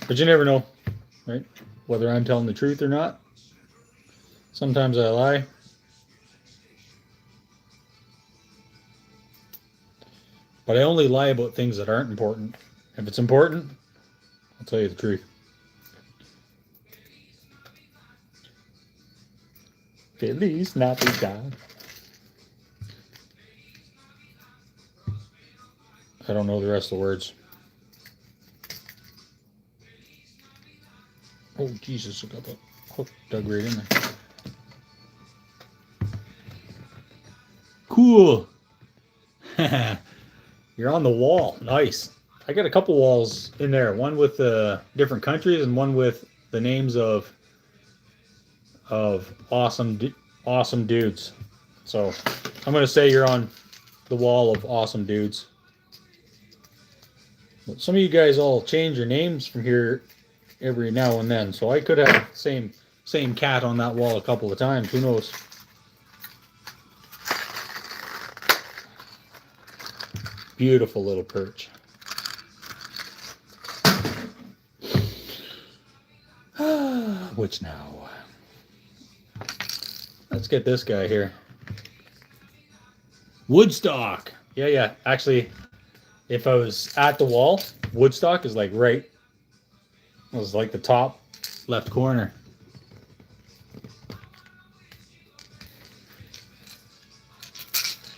But you never know, right? Whether I'm telling the truth or not. Sometimes I lie. But I only lie about things that aren't important. If it's important, I'll tell you the truth. Feliz Navidad. I don't know the rest of the words. Oh, Jesus, I got the hook dug right in there. Cool. You're on the wall. Nice. I got a couple walls in there. One with different countries and one with the names of awesome dudes. So I'm going to say you're on the wall of awesome dudes. But some of you guys all change your names from here every now and then, so I could have the same cat on that wall a couple of times. Who knows? Beautiful little perch. Which now? Let's get this guy here. Woodstock. Yeah. Actually, if I was at the wall, Woodstock is like right. It was like the top left corner.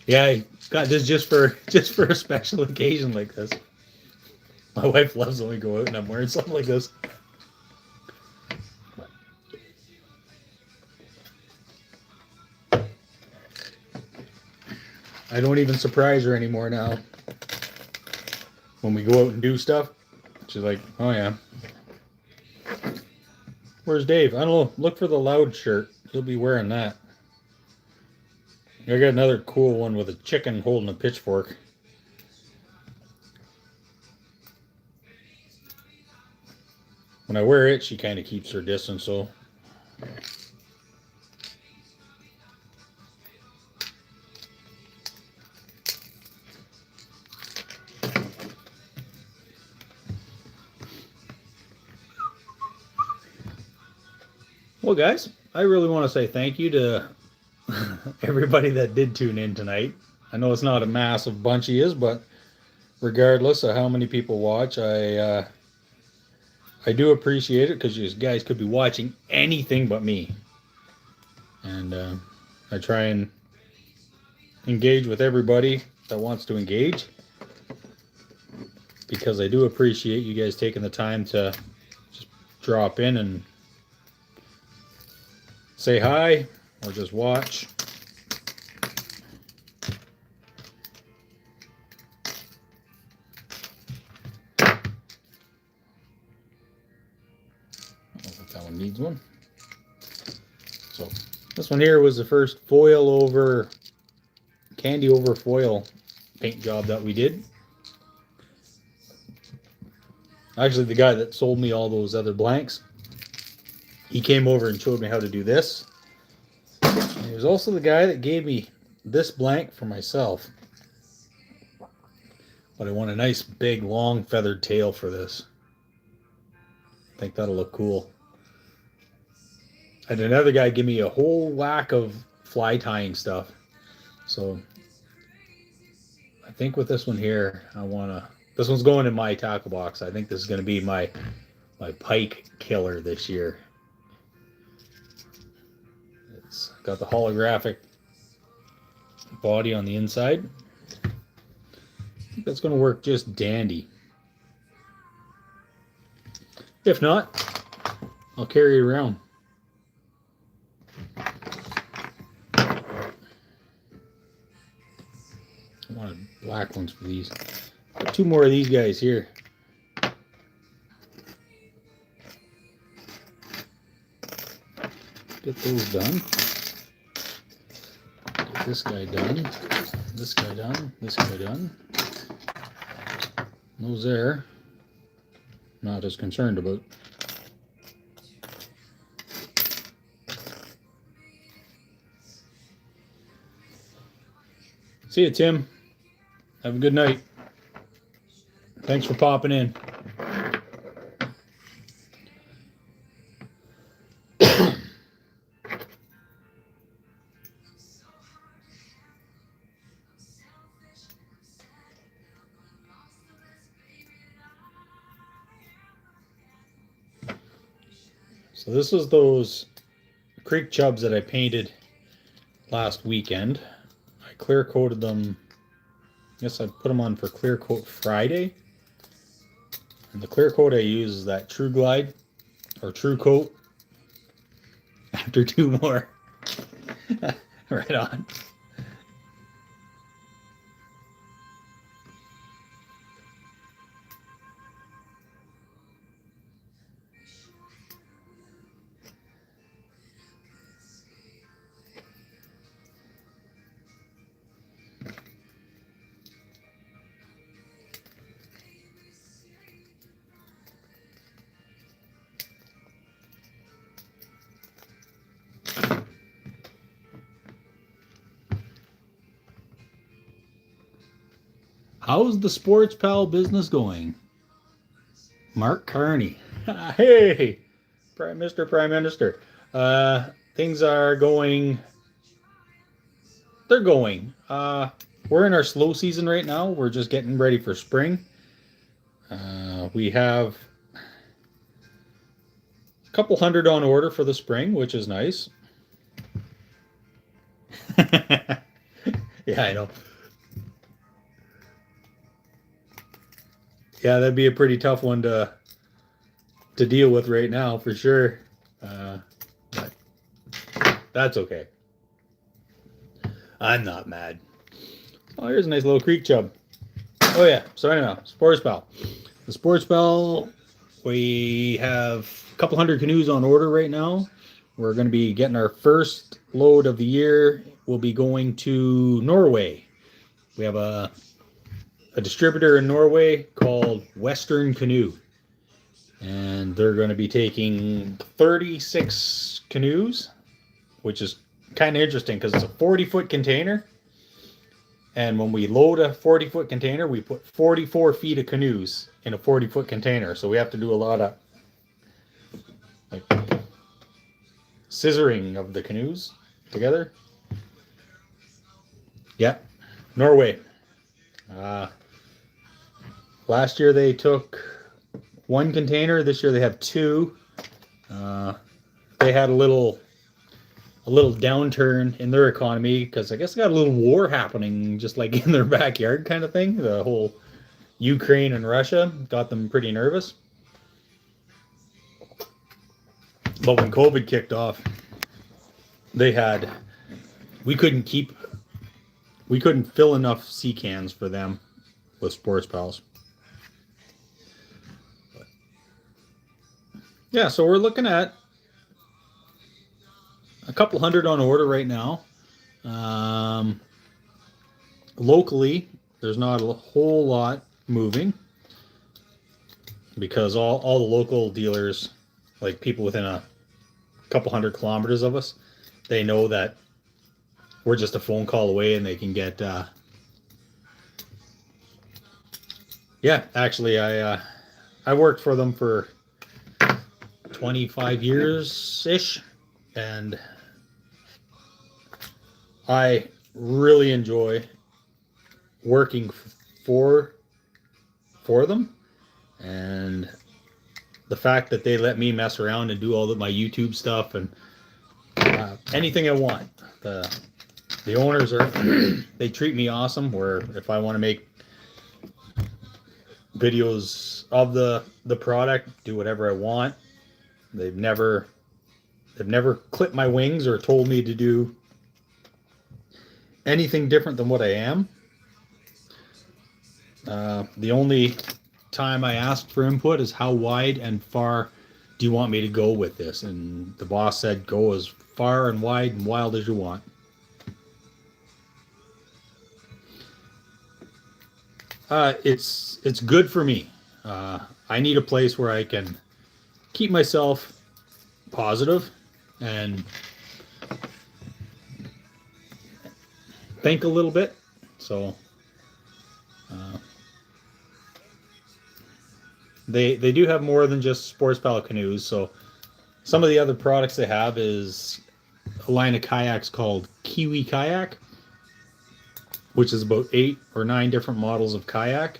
Yeah, I got this just for a special occasion like this. My wife loves when we go out and I'm wearing something like this. I don't even surprise her anymore now. When we go out and do stuff, she's like, oh yeah. Where's Dave? I don't know. Look for the loud shirt. He'll be wearing that. I got another cool one with a chicken holding a pitchfork. When I wear it, she kind of keeps her distance, so. Well, guys, I really want to say thank you to everybody that did tune in tonight. I know it's not a massive bunch of yous, but regardless of how many people watch, I do appreciate it, because you guys could be watching anything but me. And I try and engage with everybody that wants to engage, because I do appreciate you guys taking the time to just drop in and say hi or just watch. I think that one needs one. So this one here was the first foil over, candy over foil paint job that we did. Actually, the guy that sold me all those other blanks, he came over and showed me how to do this. And he was also the guy that gave me this blank for myself. But I want a nice big long feathered tail for this. I think that'll look cool. And another guy gave me a whole whack of fly tying stuff. So I think with this one here, this one's going in my tackle box. I think this is going to be my pike killer this year. It's got the holographic body on the inside. I think that's going to work just dandy. If not, I'll carry it around. I wanted black ones for these. Got two more of these guys here. Get those done. Get this guy done. This guy done. This guy done. Those there. Not as concerned about. See you, Tim. Have a good night. Thanks for popping in. So this is those creek chubs that I painted last weekend. I clear coated them. I guess I put them on for clear coat Friday. And the clear coat I use is that True Glide or True Coat. After two more. Right on. How's the Sportspal business going? Mark Carney. Hey, Mr. Prime Minister. Things are going. They're going. We're in our slow season right now. We're just getting ready for spring. We have a couple hundred on order for the spring, which is nice. Yeah, I know. Yeah, that'd be a pretty tough one to deal with right now, for sure. But that's okay. I'm not mad. Oh, here's a nice little creek chub. Oh yeah, so anyhow, Sportspal. The Sportspal, we have a couple hundred canoes on order right now. We're going to be getting our first load of the year. We'll be going to Norway. We have a distributor in Norway called Western Canoe. And they're going to be taking 36 canoes, which is kind of interesting because it's a 40-foot container. And when we load a 40-foot container, we put 44 feet of canoes in a 40-foot container. So we have to do a lot of like scissoring of the canoes together. Yeah, Norway. Last year they took one container. This year they have two. They had a little a little downturn in their economy because I guess they got a little war happening just like in their backyard kind of thing. The whole Ukraine and Russia got them pretty nervous. But when COVID kicked off, we couldn't fill enough sea cans for them with Sports Pals. Yeah, so we're looking at a couple hundred on order right now. Locally, there's not a whole lot moving because all the local dealers, like people within a couple 100 kilometers of us, they know that we're just a phone call away and they can get yeah, actually I worked for them for 25 years ish, and I really enjoy working for them, and the fact that they let me mess around and do all of my YouTube stuff and anything I want. The owners are they treat me awesome, where if I want to make videos of the product, do whatever I want. They've never clipped my wings or told me to do anything different than what I am. The only time I asked for input is how wide and far do you want me to go with this? And the boss said, go as far and wide and wild as you want. It's good for me. I need a place where I can keep myself positive and think a little bit. So they do have more than just Sportspal canoes. So some of the other products they have is a line of kayaks called Kiwi Kayak, which is about 8 or 9 different models of kayak,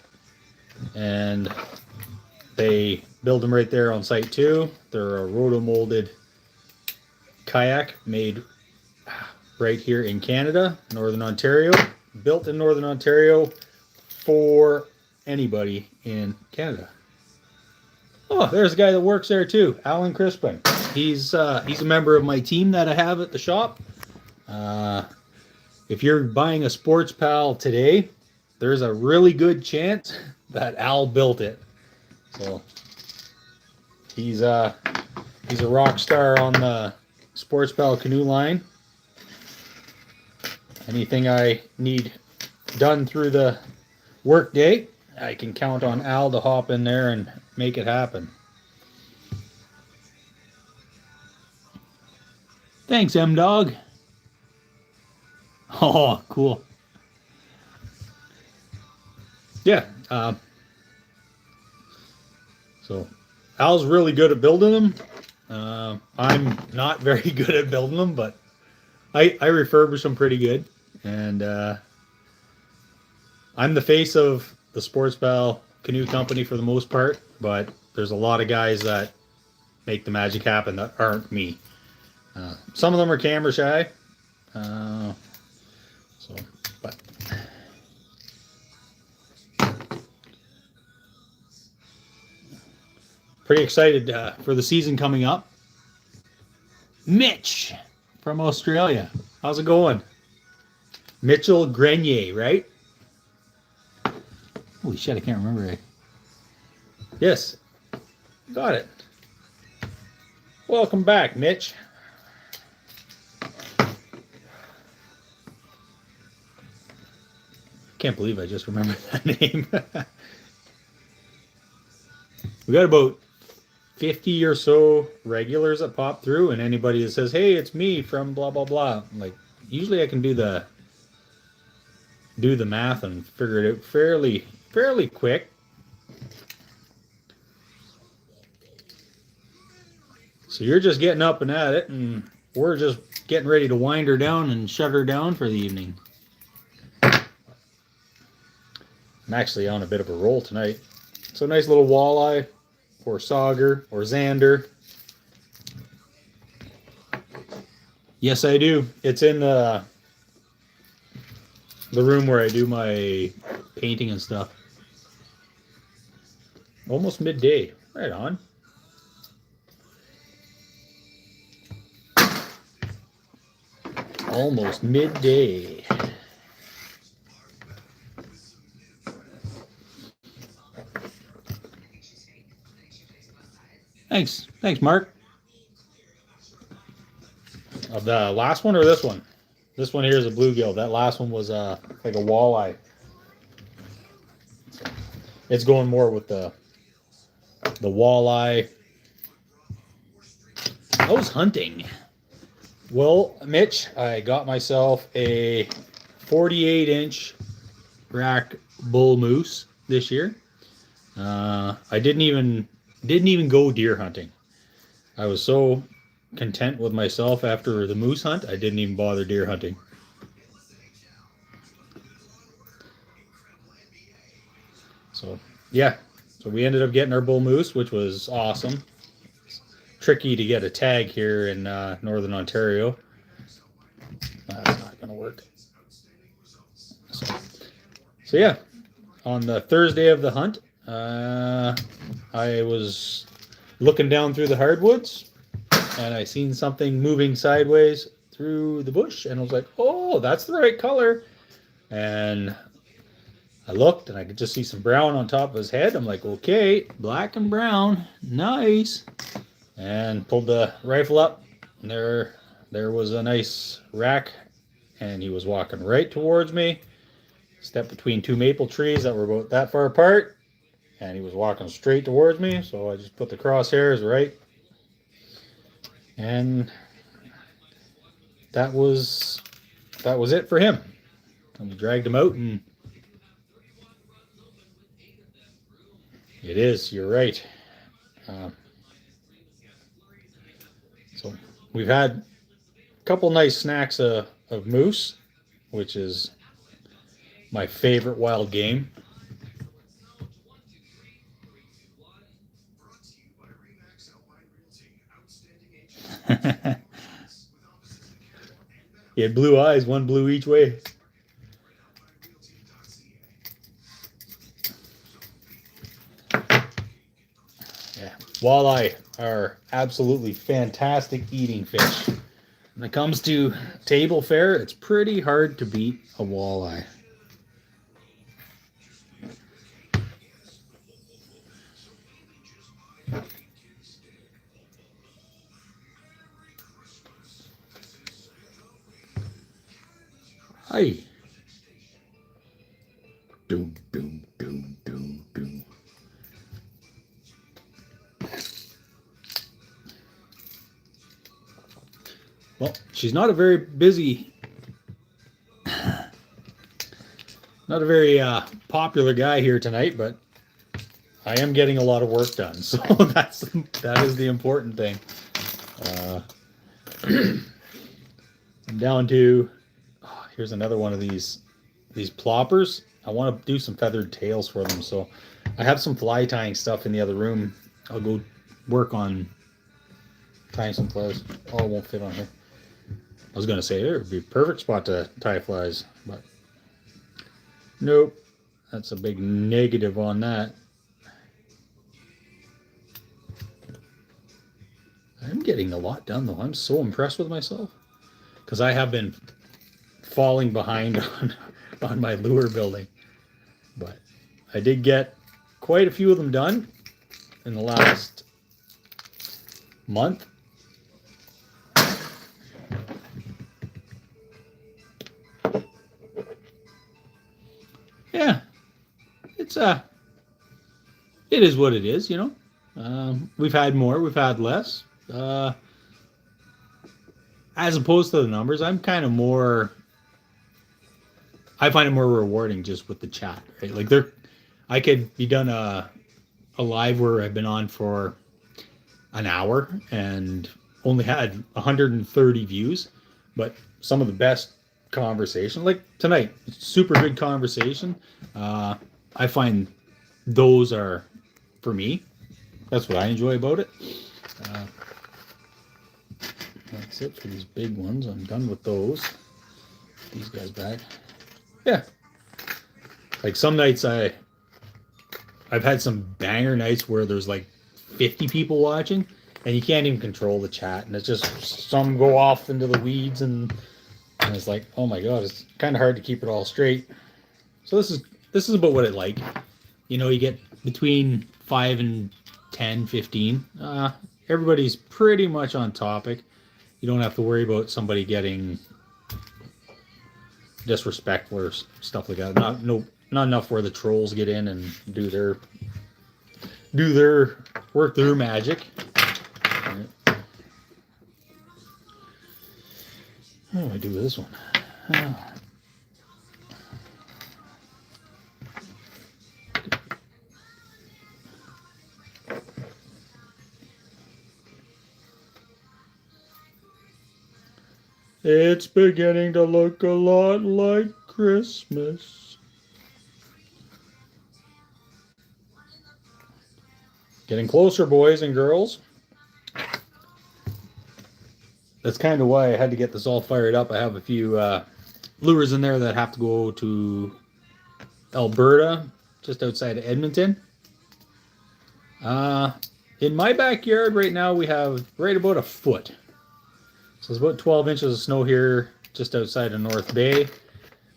and they build them right there on site too. They're a roto-molded kayak made right here in Canada, Northern Ontario, built in Northern Ontario for anybody in Canada. Oh, there's a guy that works there too, Alan Crispin. He's a member of my team that I have at the shop. If you're buying a Sportspal today, there's a really good chance that Al built it. So he's a rock star on the Sportspal canoe line. Anything I need done through the work day, I can count on Al to hop in there and make it happen. Thanks, M-Dog. Oh, cool. Yeah. So Al's really good at building them. I'm not very good at building them, but I refurbish them pretty good. And I'm the face of the Sportspal canoe company for the most part, but there's a lot of guys that make the magic happen that aren't me. Some of them are camera shy. But pretty excited for the season coming up. Mitch from Australia. How's it going? Mitchell Grenier, right? Holy shit, I can't remember it. Yes. Got it. Welcome back, Mitch. Can't believe I just remembered that name. We got about 50 or so regulars that pop through, and anybody that says, hey, it's me from blah blah blah, like usually I can do the math and figure it out fairly quick. So you're just getting up and at it, and we're just getting ready to wind her down and shut her down for the evening. I'm actually on a bit of a roll tonight. So nice little walleye or sauger or zander. Yes, I do. It's in the room where I do my painting and stuff. Almost midday. Right on. Almost midday. Thanks. Thanks, Mark. Of the last one or this one? This one here is a bluegill. That last one was like a walleye. It's going more with the walleye. I was hunting. Well, Mitch, I got myself a 48-inch rack bull moose this year. I didn't even go deer hunting. I was so content with myself after the moose hunt, I didn't even bother deer hunting. So yeah, so we ended up getting our bull moose, which was awesome. It's tricky to get a tag here in Northern Ontario. That's not going to work. So yeah, on the Thursday of the hunt, I was looking down through the hardwoods, and I seen something moving sideways through the bush, and I was like, oh, that's the right color. And I looked, and I could just see some brown on top of his head. I'm like, okay, black and brown, nice. And pulled the rifle up, and there was a nice rack, and he was walking right towards me. Stepped between two maple trees that were about that far apart, and he was walking straight towards me. So I just put the crosshairs right, and that was it for him. And we dragged him out, and it is. You're right. So we've had a couple nice snacks of moose, which is my favorite wild game. He had blue eyes, one blue each way. Yeah, walleye are absolutely fantastic eating fish. When it comes to table fare, it's pretty hard to beat a walleye. Hi. Doom, doom, doom, doom, doom. Well, she's not a very busy, not a very popular guy here tonight, but I am getting a lot of work done, so that is the important thing. I'm down to here's another one of these ploppers. I want to do some feathered tails for them, so I have some fly tying stuff in the other room. I'll go work on tying some flies. Oh, it won't fit on here. I was gonna say it would be a perfect spot to tie flies, but nope. That's a big negative on that. I'm getting a lot done though. I'm so impressed with myself because I have been falling behind on my lure building, but I did get quite a few of them done in the last month. Yeah, it is what it is, you know. We've had more, we've had less. As opposed to the numbers, I find it more rewarding just with the chat, right? Like I could be done a live where I've been on for an hour and only had 130 views, but some of the best conversation, like tonight, super good conversation. I find those are, for me, that's what I enjoy about it. That's it for these big ones. I'm done with those. Put these guys back. Yeah. Like some nights I've had some banger nights where there's like 50 people watching and you can't even control the chat, and it's just some go off into the weeds, and it's like, oh my god, it's kind of hard to keep it all straight. So this is about what I like. You know, you get between 5 and 10, 15. Everybody's pretty much on topic. You don't have to worry about somebody getting disrespectful or stuff like that. Not enough where the trolls get in and do their work their magic. Right. What do I do with this one? It's beginning to look a lot like Christmas. Getting closer, boys and girls. That's kind of why I had to get this all fired up. I have a few lures in there that have to go to Alberta, just outside of Edmonton. In my backyard right now, we have right about a foot. So it's about 12 inches of snow here just outside of North Bay.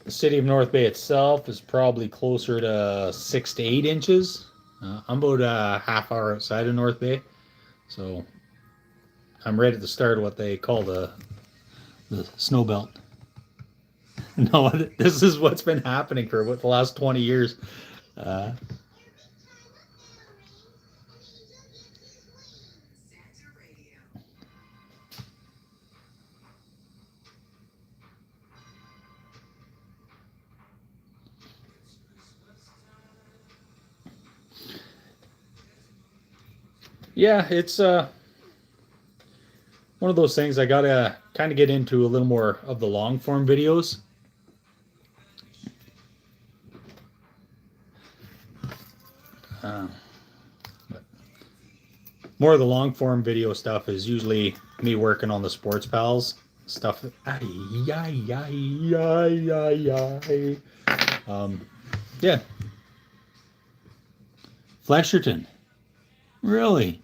The city of North Bay itself is probably closer to 6 to 8 inches. I'm about a half hour outside of North Bay. So I'm right at the start of what they call the snow belt. No, this is what's been happening for the last 20 years. Yeah, it's one of those things I gotta kind of get into a little more of the long form videos. But more of the long form video stuff is usually me working on the sports pals stuff. Yeah. Flesherton. Really?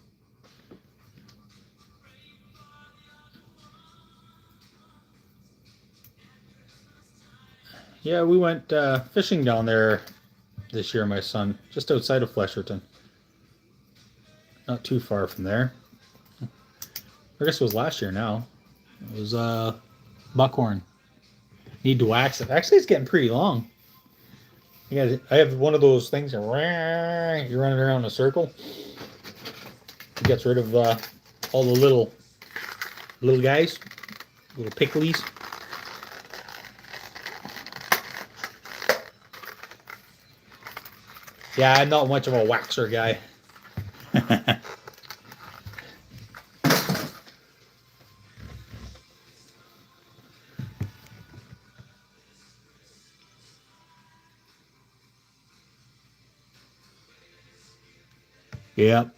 Yeah, we went fishing down there this year, my son, just outside of Flesherton. Not too far from there. I guess it was last year now. It was buckhorn. Need to wax it. Actually, it's getting pretty long. I have one of those things. You're running around in a circle. It gets rid of all the little guys, little picklies. Yeah, I'm not much of a waxer guy. Yep.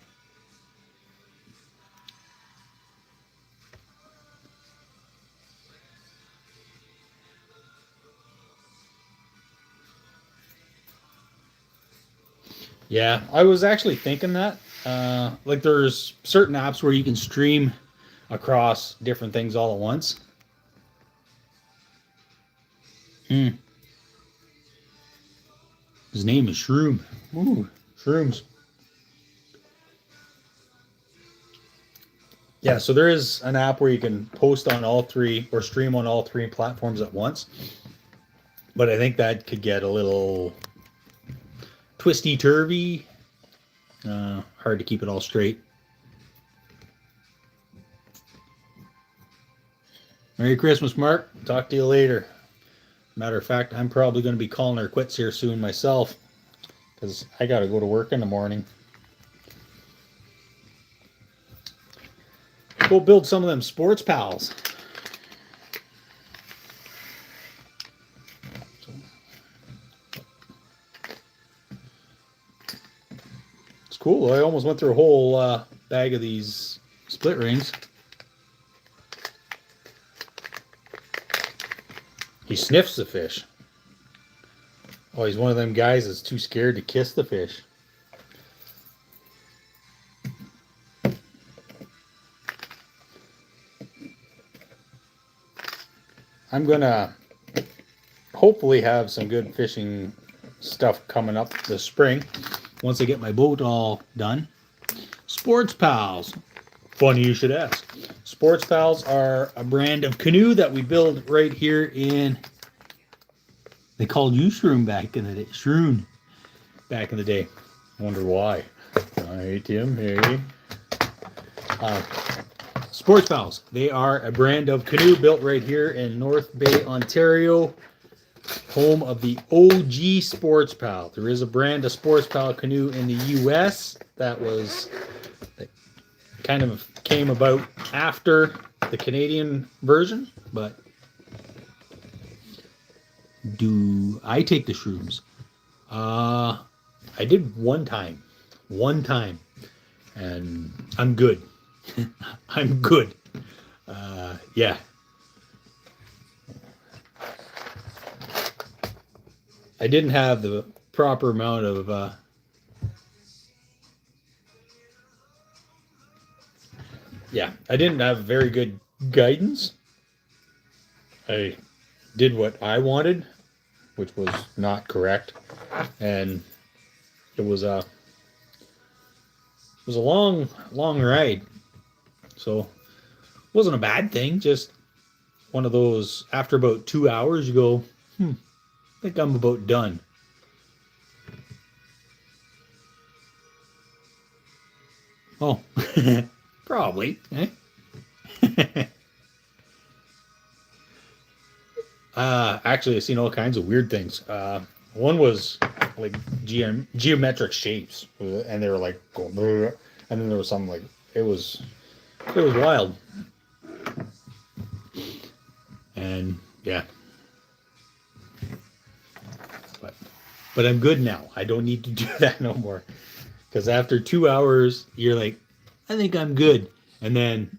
Yeah, I was actually thinking that. Like there's certain apps where you can stream across different things all at once. Hmm. His name is Shroom. Ooh, shrooms. Yeah, so there is an app where you can post on all three or stream on all three platforms at once. But I think that could get a little twisty turvy. Hard to keep it all straight. Merry Christmas, Mark. Talk to you later. Matter of fact, I'm probably going to be calling her quits here soon myself because I got to go to work in the morning. Go build some of them sports pals. It's cool. I almost went through a whole bag of these split rings. He sniffs the fish. Oh, he's one of them guys that's too scared to kiss the fish. I'm gonna hopefully have some good fishing stuff coming up this spring once I get my boat all done. Sports Pals. Funny you should ask. Sports Pals are a brand of canoe that we build right here in. They called you Shroom back in the day. Shroon back in the day. I wonder why. Hey Tim. Hey. Sports Pals. They are a brand of canoe built right here in North Bay, Ontario, home of the OG Sports Pal. There is a brand of Sports Pal canoe in the US that kind of came about after the Canadian version, but do I take the shrooms? I did one time, and I'm good. I'm good. Yeah. I didn't have the proper amount of I didn't have very good guidance. I did what I wanted, which was not correct, and it was a long ride. So it wasn't a bad thing, just one of those, after about 2 hours you go, I think I'm about done. Oh, probably. Eh? Actually, I've seen all kinds of weird things. One was like geometric shapes, and they were like going, and then there was some like it was wild, and yeah. But I'm good now. I don't need to do that no more, because after 2 hours, you're like, I think I'm good, and then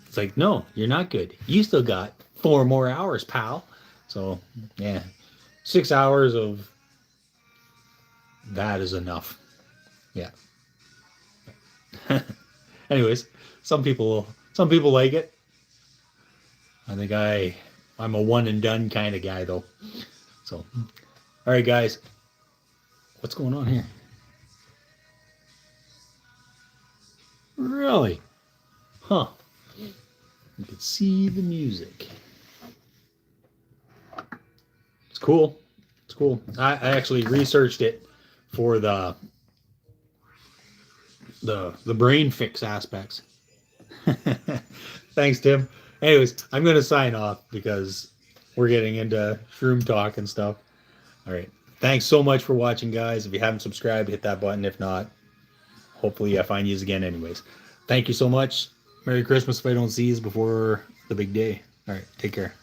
it's like, no, you're not good. You still got 4 more hours, pal. So yeah, 6 hours of that is enough. Yeah. Anyways, some people like it. I think I'm a one and done kind of guy though. So, all right, guys, what's going on here? Really? Huh. You can see the music. It's cool. It's cool. I actually researched it for the brain fix aspects. Thanks, Tim. Anyways, I'm going to sign off because we're getting into shroom talk and stuff. All right. Thanks so much for watching, guys. If you haven't subscribed, hit that button. If not, hopefully I find you again anyways. Thank you so much. Merry Christmas if I don't see you before the big day. All right. Take care.